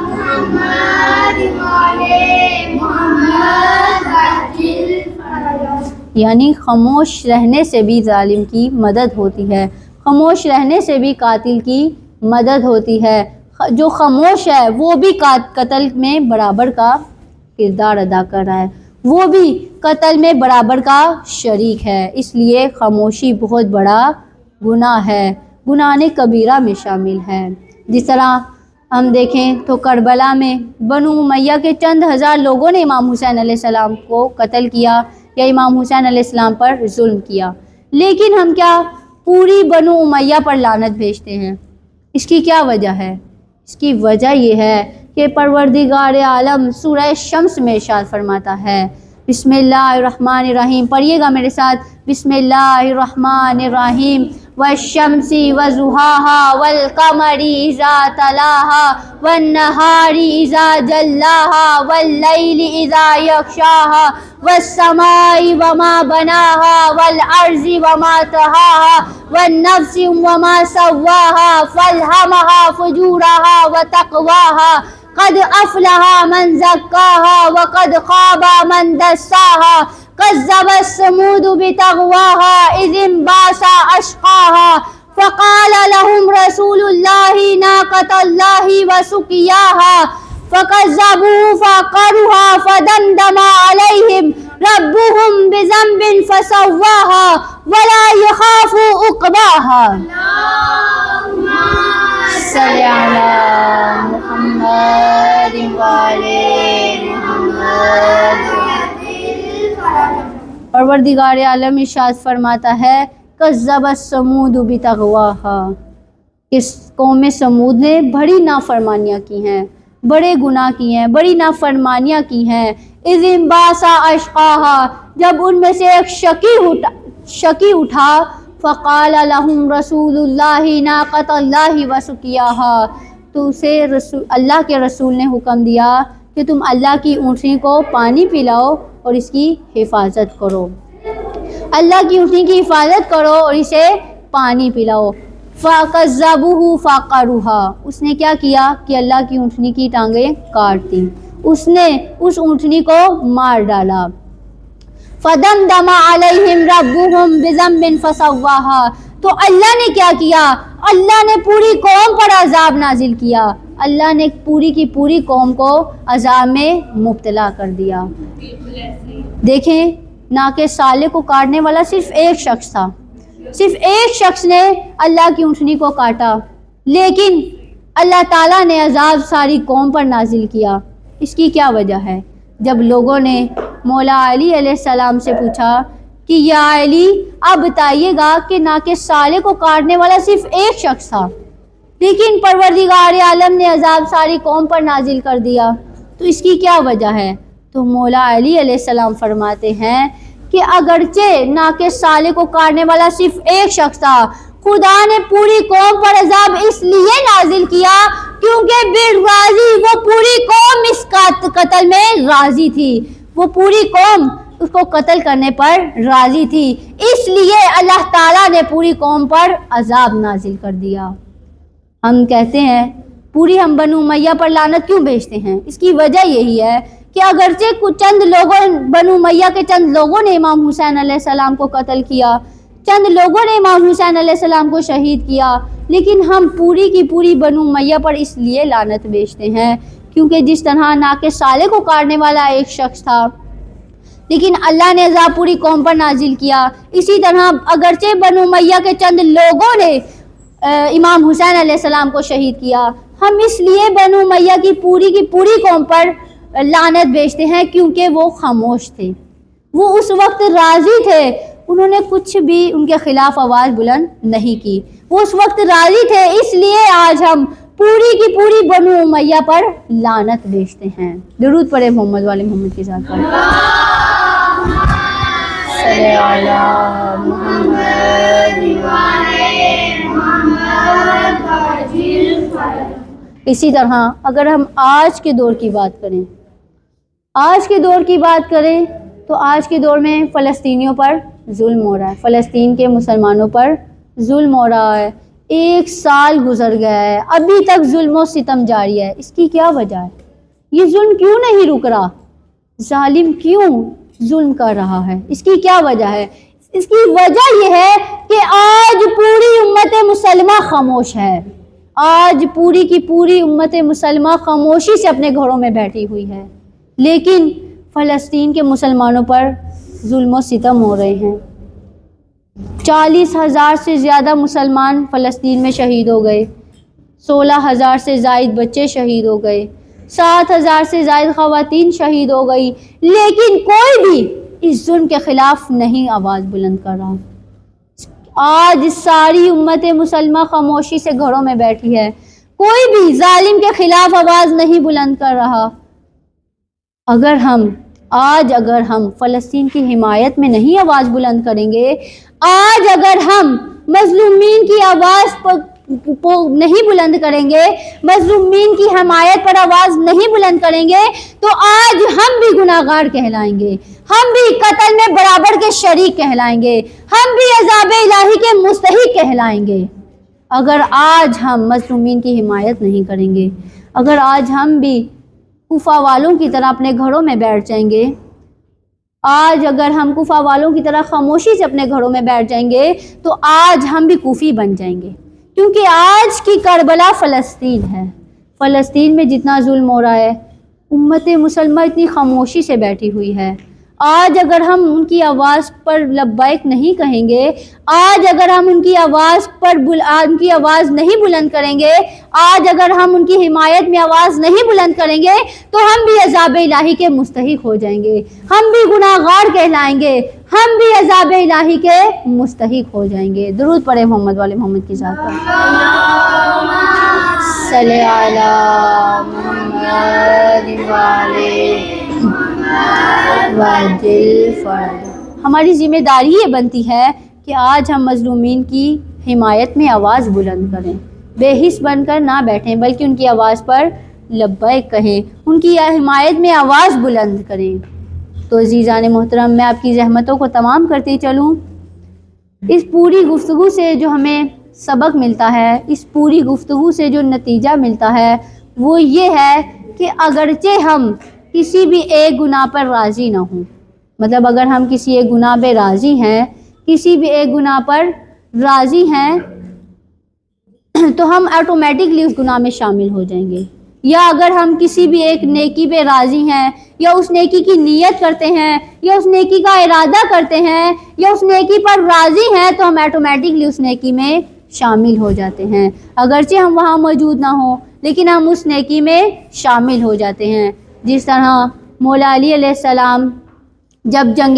محمد وعلی محمد وعجل فرجهم۔ یعنی خاموش رہنے سے بھی ظالم کی مدد ہوتی ہے، خاموش رہنے سے بھی قاتل کی مدد ہوتی ہے۔ جو خاموش ہے وہ بھی قتل میں برابر کا کردار ادا کر رہا ہے، وہ بھی قتل میں برابر کا شریک ہے۔ اس لیے خاموشی بہت بڑا گناہ ہے، گناہ کبیرہ میں شامل ہے۔ جس طرح ہم دیکھیں تو کربلا میں بنو امیہ کے چند ہزار لوگوں نے امام حسین علیہ السلام کو قتل کیا یا امام حسین علیہ السلام پر ظلم کیا، لیکن ہم کیا پوری بنو امیہ پر لعنت بھیجتے ہیں؟ اس کی کیا وجہ ہے؟ اس کی وجہ یہ ہے کہ پروردگار عالم سورہ شمس میں ارشاد فرماتا ہے، بسم اللہ الرحمن الرحیم، پڑھیے گا میرے ساتھ، بسم اللہ الرحمن الرحیم، والشمس وضحاها والقمر اذا تلاها والنهار اذا جلاها والليل اذا يغشاها والسماء وما بناها والارض وما طحاها والنفس وما سواها فالهمها فجورها وتقواها قد افلح من زكاها وقد خاب من دساها كذب الثمود بطغواها إذ انبعث أشقاها فقال لهم رسول الله ناقة الله وسقياها فكذبوه فعقروها فدمدم عليهم ربهم بذنب فسواها ولا يخاف عقباها۔ صلی علی محمد وعلی محمد۔ پروردگار عالم ارشاد فرماتا ہے، کذب الثمود بطغواها، اس قوم سمود نے بڑی نافرمانیاں کی ہیں، بڑے گناہ کی ہیں، بڑی نافرمانیاں کی ہیں۔ اذ انبعث اشقاها، جب ان میں سے ایک شقی اٹھا، فقال لهم رسول اللہ ناقۃ اللہ وسقیاها، تو اسے اللہ کے رسول نے حکم دیا کہ تم اللہ کی اونٹنی کو پانی پلاؤ اور اس کی حفاظت کرو، اللہ کی اونٹنی کی حفاظت کرو اور اسے پانی پلاؤ۔ فَكَذَّبُوهُ فَعَقَرُوهَا، اس نے کیا کیا کہ اللہ کی اونٹنی کی ٹانگیں کاٹ دیں، اس نے اس اونٹنی کو مار ڈالا۔ فَدَمْدَمَ عَلَيْهِمْ رَبُّهُمْ بِذَنبٍ فَسَوَّاهَا، تو اللہ نے کیا کیا؟ اللہ نے پوری قوم پر عذاب نازل کیا، اللہ نے پوری کی پوری قوم کو عذاب میں مبتلا کر دیا۔ دیکھیں، ناقہ صالح کو کاٹنے والا صرف ایک شخص تھا، صرف ایک شخص نے اللہ کی اونٹنی کو کاٹا، لیکن اللہ تعالیٰ نے عذاب ساری قوم پر نازل کیا۔ اس کی کیا وجہ ہے؟ جب لوگوں نے مولا علی علیہ السلام سے پوچھا کہ یا علی آپ بتائیے گا کہ ناک صالح کو کاٹنے والا صرف ایک شخص تھا، لیکن پروردگار عالم نے عذاب ساری قوم پر نازل کر دیا، تو اس کی کیا وجہ ہے؟ تو مولا علی علیہ السلام فرماتے ہیں کہ اگرچہ ناک صالح کو کاٹنے والا صرف ایک شخص تھا، خدا نے پوری قوم پر عذاب اس لیے نازل کیا کیونکہ بالراضی وہ پوری قوم اس قتل میں راضی تھی، وہ پوری قوم اس کو قتل کرنے پر راضی تھی، اس لیے اللہ تعالیٰ نے پوری قوم پر عذاب نازل کر دیا۔ ہم کہتے ہیں پوری ہم بنو امیہ پر لعنت کیوں بھیجتے ہیں؟ اس کی وجہ یہی ہے کہ اگرچہ کچھ چند لوگوں بنو امیہ کے چند لوگوں نے امام حسین علیہ السلام کو قتل کیا، چند لوگوں نے امام حسین علیہ السلام کو شہید کیا، لیکن ہم پوری کی پوری بنو امیہ پر اس لیے لعنت بھیجتے ہیں کیونکہ جس طرح ناک صالح کو کاٹنے والا ایک شخص تھا لیکن اللہ نے عذاب پوری قوم پر نازل کیا، اسی طرح اگرچہ بنو امیہ کے چند لوگوں نے امام حسین علیہ السلام کو شہید کیا، ہم اس لیے بنو امیہ کی پوری قوم پر لعنت بھیجتے ہیں کیونکہ وہ خاموش تھے، وہ اس وقت راضی تھے، انہوں نے کچھ بھی ان کے خلاف آواز بلند نہیں کی، وہ اس وقت راضی تھے، اس لیے آج ہم پوری کی پوری بنو امیہ پر لعنت بھیجتے ہیں۔ درود پڑھے محمد والے محمد کے ساتھ پڑھیں۔ صلی علی محمد۔ اسی طرح اگر ہم آج کے دور کی بات کریں، تو آج کے دور میں فلسطینیوں پر ظلم ہو رہا ہے، فلسطین کے مسلمانوں پر ظلم ہو رہا ہے، 1 سال گزر گیا ہے، ابھی تک ظلم و ستم جاری ہے۔ اس کی کیا وجہ ہے؟ یہ ظلم کیوں نہیں رک رہا؟ ظالم کیوں ظلم کر رہا ہے؟ اس کی کیا وجہ ہے؟ اس کی وجہ یہ ہے کہ آج پوری امت مسلمہ خاموش ہے، آج پوری کی پوری امت مسلمہ خاموشی سے اپنے گھروں میں بیٹھی ہوئی ہے، لیکن فلسطین کے مسلمانوں پر ظلم و ستم ہو رہے ہیں۔ 40,000 سے زیادہ مسلمان فلسطین میں شہید ہو گئے، 16,000 سے زائد بچے شہید ہو گئے، 7,000 سے زائد خواتین شہید ہو گئی، لیکن کوئی بھی اس ظلم کے خلاف نہیں آواز بلند کر رہا۔ آج ساری امت مسلمہ خاموشی سے گھروں میں بیٹھی ہے، کوئی بھی ظالم کے خلاف آواز نہیں بلند کر رہا۔ اگر ہم فلسطین کی حمایت میں نہیں آواز بلند کریں گے، آج اگر ہم مظلومین کی آواز نہیں بلند کریں گے، مظلومین کی حمایت پر آواز نہیں بلند کریں گے، تو آج ہم بھی گناہگار کہلائیں گے، ہم بھی قتل میں برابر کے شریک کہلائیں گے، ہم بھی عذاب الہی کے مستحق کہلائیں گے۔ اگر آج ہم مظلومین کی حمایت نہیں کریں گے، اگر آج ہم بھی کوفہ والوں کی طرح اپنے گھروں میں بیٹھ جائیں گے، آج اگر ہم کوفہ والوں کی طرح خاموشی سے اپنے گھروں میں بیٹھ جائیں گے، تو آج ہم بھی کوفی بن جائیں گے، کیونکہ آج کی کربلا فلسطین ہے۔ فلسطین میں جتنا ظلم ہو رہا ہے، امت مسلمہ اتنی خاموشی سے بیٹھی ہوئی ہے۔ آج اگر ہم ان کی آواز پر لبیک نہیں کہیں گے، آج اگر ہم ان کی آواز نہیں بلند کریں گے، آج اگر ہم ان کی حمایت میں آواز نہیں بلند کریں گے، تو ہم بھی عذاب الہی کے مستحق ہو جائیں گے، ہم بھی گناہگار کہلائیں گے، ہم بھی عذاب الہی کے مستحق ہو جائیں گے۔ درود پڑھے محمد والے محمد کی ذات پر۔ صلی علی محمد والے ہماری ذمہ داری یہ بنتی ہے کہ آج ہم مظلومین کی حمایت میں آواز بلند کریں، بے حس بن کر نہ بیٹھیں، بلکہ ان کی آواز پر لبیک کہیں، ان کی حمایت میں آواز بلند کریں۔ تو عزیزان محترم، میں آپ کی زحمتوں کو تمام کرتی چلوں۔ اس پوری گفتگو سے جو ہمیں سبق ملتا ہے، اس پوری گفتگو سے جو نتیجہ ملتا ہے، وہ یہ ہے کہ اگرچہ ہم کسی بھی ایک گناہ پر راضی نہ ہوں، مطلب اگر ہم کسی ایک گناہ پہ راضی ہیں، کسی بھی ایک گناہ پر راضی ہیں، تو ہم آٹومیٹکلی اس گناہ میں شامل ہو جائیں گے، یا اگر ہم کسی بھی ایک نیکی پہ راضی ہیں، یا اس نیکی کی نیت کرتے ہیں، یا اس نیکی کا ارادہ کرتے ہیں، یا اس نیکی پر راضی ہیں، تو ہم آٹومیٹکلی اس نیکی میں شامل ہو جاتے ہیں، اگرچہ ہم وہاں موجود نہ ہوں، لیکن ہم اس نیکی میں شامل ہو جاتے ہیں۔ جس طرح مولا علی علیہ السلام جب جنگ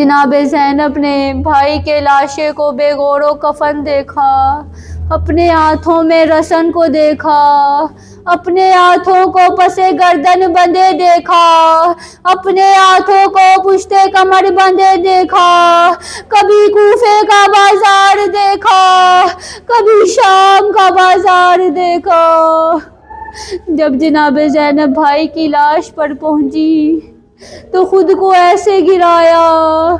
جناب زینب نے بھائی کے لاشے کو بے غور و کفن دیکھا، اپنے ہاتھوں میں رسن کو دیکھا، اپنے ہاتھوں کو پسے گردن بندھے دیکھا، اپنے ہاتھوں کو پشتے کمر بندھے دیکھا، کبھی کوفے کا بازار دیکھا، کبھی شام کا بازار دیکھا۔ جب جناب زینب بھائی کی لاش پر پہنچی تو خود کو ایسے گرایا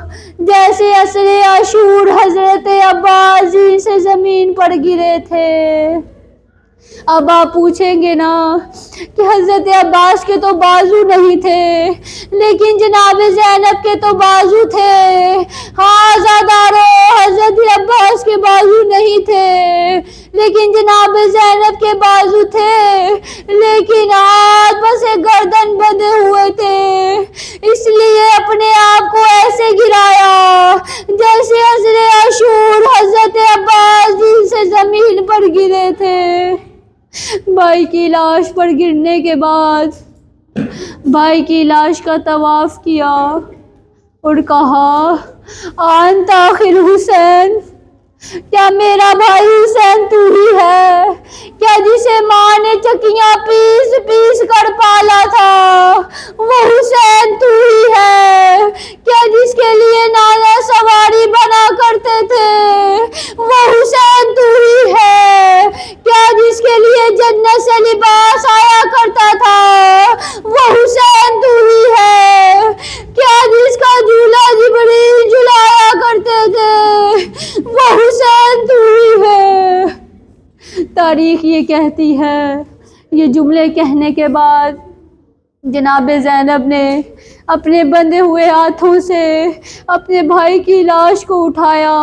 جیسے عصر عاشور حضرت عباس ہی سے زمین پر گرے تھے۔ اب آپ پوچھیں گے نا کہ حضرت عباس کے تو بازو نہیں تھے لیکن جناب زینب کے تو بازو تھے۔ ہاں زادارو، حضرت عباس کے بازو نہیں تھے لیکن جناب زینب کے بازو تھے، لیکن ہاتھ بس گردن بندھے ہوئے تھے، اس لیے اپنے آپ کو ایسے گرایا جیسے عصر عاشور حضرت عباس جی سے زمین پر گرے تھے۔ بھائی کی لاش پر گرنے کے بعد بھائی کی لاش کا طواف کیا اور کہا، انت آخر حسین، کیا میرا بھائی حسین تو ہی ہے؟ کیا جسے ماں نے چکیاں پیس پیس کر پالا تھا وہ حسین تو ہی ہے؟ کیا جس کے لیے نانا سواری بنا کرتے تھے وہ حسین تو ہی ہے؟ کیا جس کے لیے جنت سے لباس آیا کرتا تھا وہ حسین تو ہی ہے؟ کیا جس کا جھولا جبریل جھلایا کرتے تھے وہ حسین تو ہی ہے؟ تاریخ یہ کہتی ہے، یہ جملے کہنے کے بعد جناب زینب نے اپنے بندھے ہوئے ہاتھوں سے اپنے بھائی کی لاش کو اٹھایا،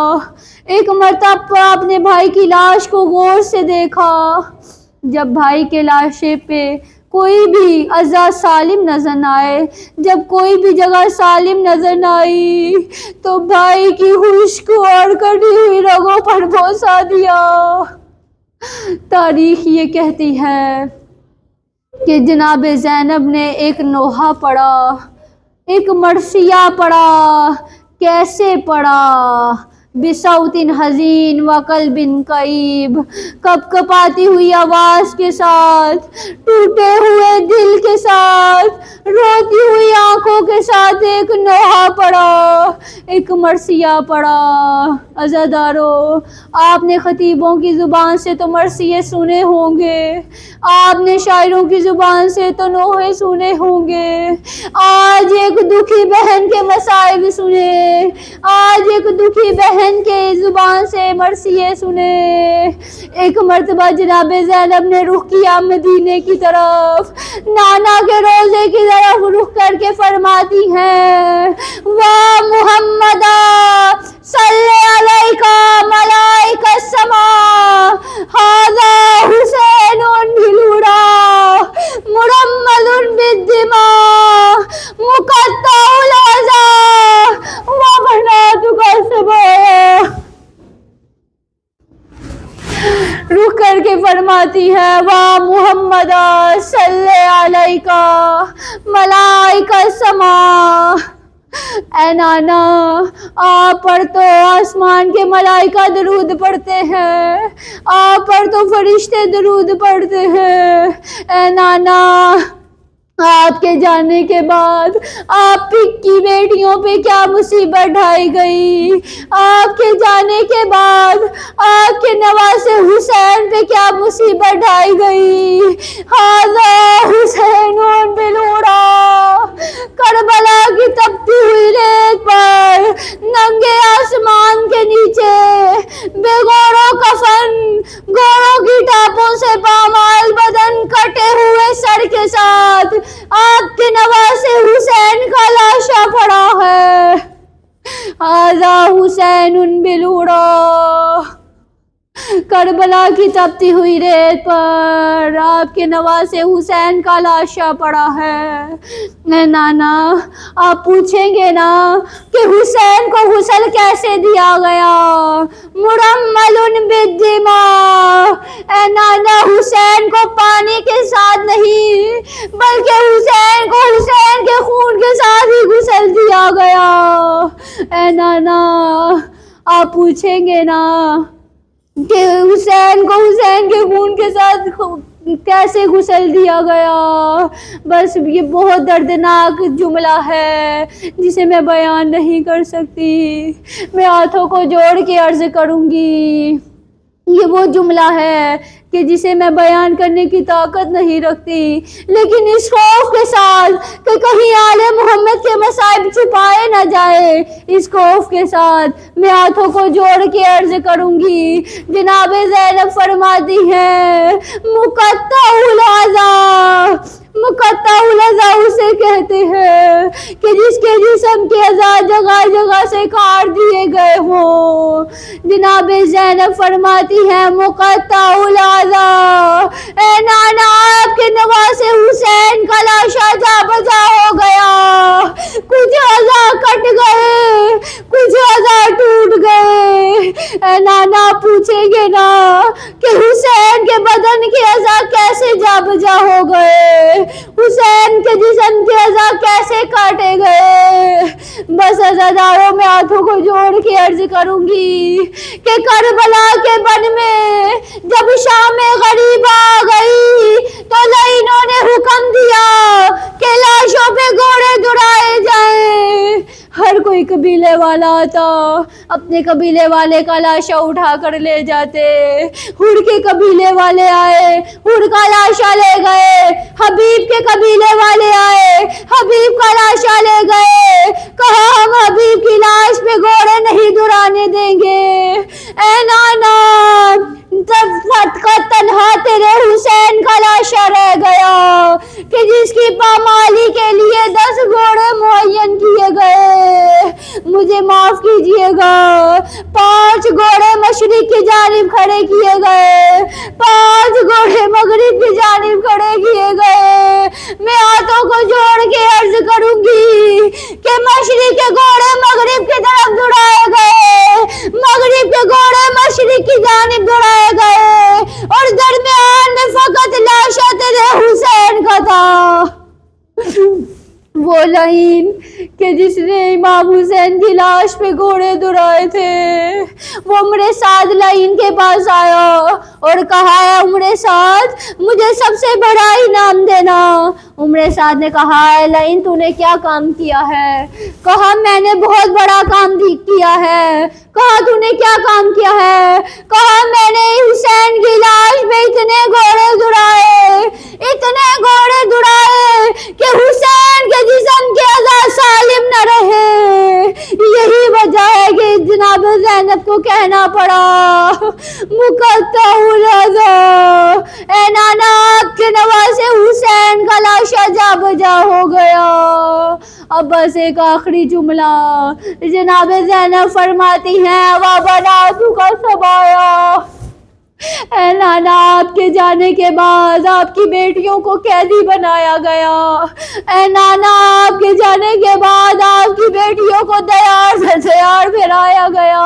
ایک مرتبہ اپنے بھائی کی لاش کو غور سے دیکھا۔ جب بھائی کے لاشے پہ کوئی بھی اعضاء سالم نظر نہ آئے، جب کوئی بھی جگہ سالم نظر نہ آئی تو بھائی کی خشک اور کٹی ہوئی رگوں پر بوسہ دیا۔ تاریخ یہ کہتی ہے کہ جناب زینب نے ایک نوحہ پڑھا، ایک مرثیہ پڑھا۔ کیسے پڑھا؟ بصوت حزین و قلب کئیب، کپکپاتی ہوئی آواز کے ساتھ، ٹوٹے ہوئے دل کے ساتھ، روتی ہوئی آنکھوں کے ساتھ ایک نوحہ پڑھا، ایک مرثیہ پڑھا۔ عزادارو، آپ نے خطیبوں کی زبان سے تو مرثیے سنے ہوں گے، آپ نے شاعروں کی زبان سے تو نوحے سنے ہوں گے۔ آج ایک دکھی بہن کے مصائب سنے، آج ایک دکھی بہن کے زبان سے مرثیے سنے۔ ایک مرتبہ جناب زینب نے رخ کیا مدینے کی طرف، نانا کے روضے کی طرف رخ کر کے فرماتی ہیں، واہ محمدہ صلی علیکہ ملائکہ السماء، ھذا حسین بلورا مرمل بالدماء مقطع الاعضاء وبناتک السبایا۔ رخ کر کے فرماتی ہے، واہ محمد صلی علیکہ ملائکہ السماء، اے نانا آپ پر تو آسمان کے ملائکہ درود پڑھتے ہیں، آپ پر تو فرشتے درود پڑھتے ہیں۔ اے نانا آپ کے جانے کے بعد آپ کی بیٹیوں پہ کیا مصیبت ڈھائی گئی، آپ کے جانے کے بعد آپ کے نواسے حسین پہ کیا مصیبت ڈھائی گئی۔ ھذا حسین بلورا، کربلا کی تپتی ہوئی ریت پر ننگے آسمان کے نیچے بے غور و کفن، گھوڑوں کی ٹاپوں سے پامال بدن، کٹے ہوئے سر کے ساتھ آپ کے نواسے حسین کا لاشا پڑا ہے۔ ھذا حسین بلورا، کربلا کی تپتی ہوئی ریت پر آپ کے نواسے حسین کا لاشا پڑا ہے۔ اے نانا آپ پوچھیں گے نا کہ حسین کو غسل کیسے دیا گیا؟ مرمل بالدماء، اے نانا حسین کو پانی کے ساتھ نہیں بلکہ حسین کو حسین کے خون کے ساتھ ہی غسل دیا گیا۔ اے نانا آپ پوچھیں گے نا کہ حسین کو حسین کے خون کے ساتھ کیسے غسل دیا گیا. بس یہ بہت دردناک جملہ ہے جسے میں بیان نہیں کر سکتی. میں ہاتھوں کو جوڑ کے عرض کروں گی یہ وہ جملہ ہے کہ جسے میں بیان کرنے کی طاقت نہیں رکھتی، لیکن اس خوف کے ساتھ کہ کہیں آل محمد کے مصائب چھپائے نہ جائے، اس خوف کے ساتھ میں ہاتھوں کو جوڑ کے عرض کروں گی. جناب زینب فرماتی ہیں مقطع العزا اسے کہتے ہیں کہ جس کے جسم کے اعضاء جگہ جگہ سے کاٹ دیے گئے ہوں. جناب زینب فرماتی ہیں مقطع العزا، اے نانا آپ کے نواسے حسین کا لاشا جا بجا ہو گیا. کچھ اعضاء کٹ گئے، کچھ اعضاء ٹوٹ گئے. اے نانا پوچھیں گے نا کہ حسین کے بدن کے اعضاء کیسے جا بجا ہو گئے، حسین کے جسم کے اعضاء کیسے کاٹے گئے. بس عزاداروں میں ہاتھوں کو جوڑ کے عرض کروں گی کہ کربلا کے بن میں جب شام غریب آ گئی تو لائنوں نے حکم دیا کہ لاشوں پہ گھوڑے دوڑائے جائیں. ہر کوئی قبیلے والا آتا، اپنے قبیلے والے کا لاشا اٹھا کر لے جاتے. ہر کے قبیلے والے آئے، ہر کا لاشا لے گئے. حبیب کے قبیلے والے آئے، حبیب کا لاشا لے گئے. کہا ہم حبیب کی لاش پہ گھوڑے نہیں دوڑانے دیں گے. اے نانا تنہا تیرے حسین کا لاشا رہ گیا کہ جس کی پامالی کے لیے 10 گھوڑے معین کیے گئے. مجھے معاف کیجیے گا، 5 گھوڑے مشرق کی جانب کھڑے کیے گئے، 5 گھوڑے مغرب کی جانب کھڑے کیے گئے. میں ہاتھوں کو جوڑ کے عرض کروں گی کہ مشرق کے گھوڑے مغرب کی طرف دوڑائے گئے، مغرب کے گھوڑے مشرق کی جانب دوڑائے گئے، اور درمیان میں فقط لاشا تیرے حسین کا تھا. وہ لائن کہ جس نے امام حسین کی لاش پہ گھوڑے دوڑائے تھے، وہ عمر سعد لائن کے پاس آیا اور کہا ہے عمر سعد مجھے سب سے بڑا انعام دینا. عمر سعد نے کہا ہے لائن تو نے کیا کام کیا ہے؟ کہا میں نے بہت بڑا کام کیا ہے. کہا تو نے کیا کام کیا ہے؟ کہا میں نے حسین کی لاش پہ اتنے گھوڑے دوڑائے کہ حسین کے جسم کے اعضاء سالم نہ رہے. یہی وجہ ہے کہ جناب زینب کو کہنا پڑا مقطع العزا، اے نانا آپ کے نواسے حسین کا لاشا جا بجا ہو گیا. اب بس ایک آخری جملہ جناب زینب فرماتی ہیں وَبَنَاتُكَ سَبَايَا، اے نانا آپ کے جانے کے بعد آپ کی بیٹیوں کو قیدی بنایا گیا. اے نانا آپ کے جانے کے بعد آپ کی بیٹیوں کو دیار سے دیار پھرایا گیا.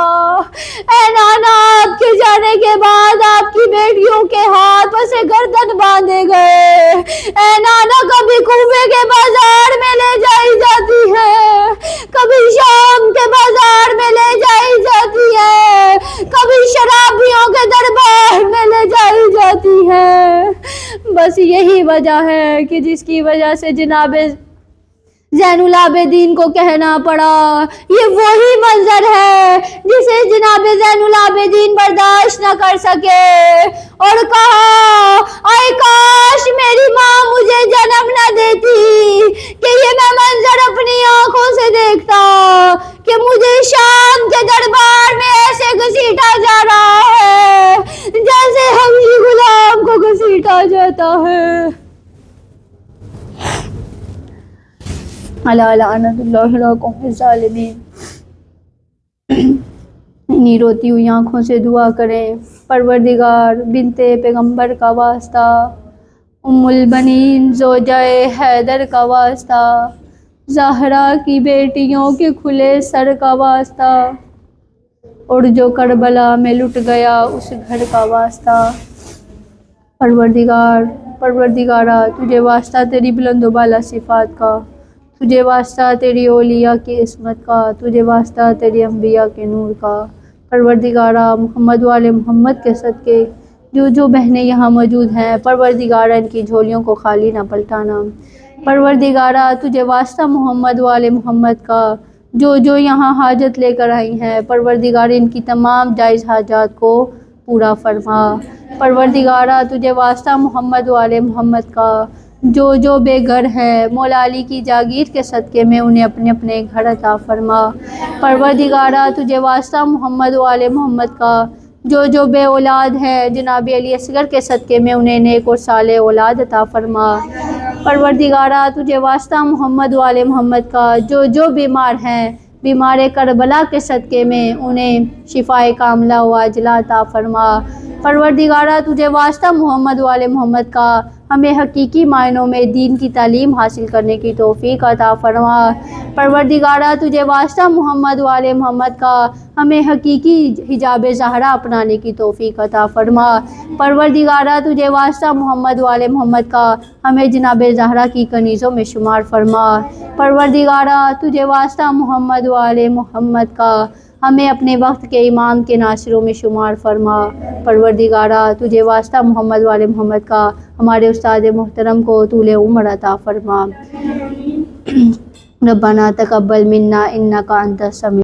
اے نانا آپ کے جانے کے بعد آپ کی بیٹیوں کے ہاتھ سے گردن باندھے گئے. اے نانا کبھی کوفے کے بازار میں لے جائی جاتی ہے، کبھی شام کے بازار میں لے جائی جاتی ہے، کبھی شرابیوں کے دربار میں لے جائی جاتی ہے. بس یہی وجہ ہے کہ جس کی وجہ سے جناب زین العابدین کو کہنا پڑا. یہ وہی منظر ہے جسے جناب زین العابدین برداشت نہ کر سکے اور کہا اے کاش میری ماں مجھے جنم نہ دیتی کہ یہ میں منظر اپنی آنکھوں سے دیکھتا کہ مجھے شام کے دربار میں ایسے گھسیٹا جا رہا ہے جیسے حبشی غلام کو گھسیٹا جاتا ہے. اللہ لعنت اللہ علی قوم الظالمین. انہی روتی ہوئی آنکھوں سے دعا کریں پروردگار بنت پیغمبر کا واسطہ، ام البنین زوجہ حیدر کا واسطہ، زہرا کی بیٹیوں کے کھلے سر کا واسطہ، اور جو کربلا میں لٹ گیا اس گھر کا واسطہ. پروردگارا تجھے واسطہ تیری بلند و بالا صفات کا، تجھے واسطہ تیری اولیاء کی عصمت کا، تجھے واسطہ تیری انبیاء کے نور کا۔ پروردگارہ محمد والے محمد کے صدقے جو بہنیں یہاں موجود ہیں، پروردگارہ ان کی جھولیوں کو خالی نہ پلٹانا۔ پروردگارہ تجھے واسطہ محمد والے محمد کا، جو یہاں حاجت لے کر آئی ہیں، پروردگار ان کی تمام جائز حاجات کو پورا فرما۔ پروردگارہ تجھے واسطہ محمد والے محمد کا، جو بے گھر ہیں، مولا علی کی جاگیر کے صدقے میں انہیں اپنے اپنے گھر عطا فرما۔ پروردگارہ تجھے واسطہ محمد والے محمد کا، جو بے اولاد ہے، جناب علی اصغر کے صدقے میں انہیں نیک اور صالح اولاد عطا فرما۔ پروردگارہ تجھے واسطہ محمد والے محمد کا، جو بیمار ہیں، بیمار کربلا کے صدقے میں انہیں شفائے کاملہ و عاجلہ عطا فرما۔ پروردگارہ تجھے واسطہ محمد والے محمد کا، ہمیں حقیقی معنوں میں دین کی تعلیم حاصل کرنے کی توفیق عطا فرما۔ پروردگارہ تجھے واسطہ محمد والے محمد کا، ہمیں حقیقی حجاب زہرا اپنانے کی توفیق عطا فرما۔ پروردگارہ تجھے واسطہ محمد والے محمد کا، ہمیں جناب زہرا کی کنیزوں میں شمار فرما۔ پروردگارہ تجھے واسطہ محمد والے محمد کا، ہمیں اپنے وقت کے امام کے ناصروں میں شمار فرما۔ پروردگارہ تجھے واسطہ محمد والے محمد کا، ہمارے استاد محترم کو طول عمر عطا فرما۔ ربنا تقبل منا انک انت السمیع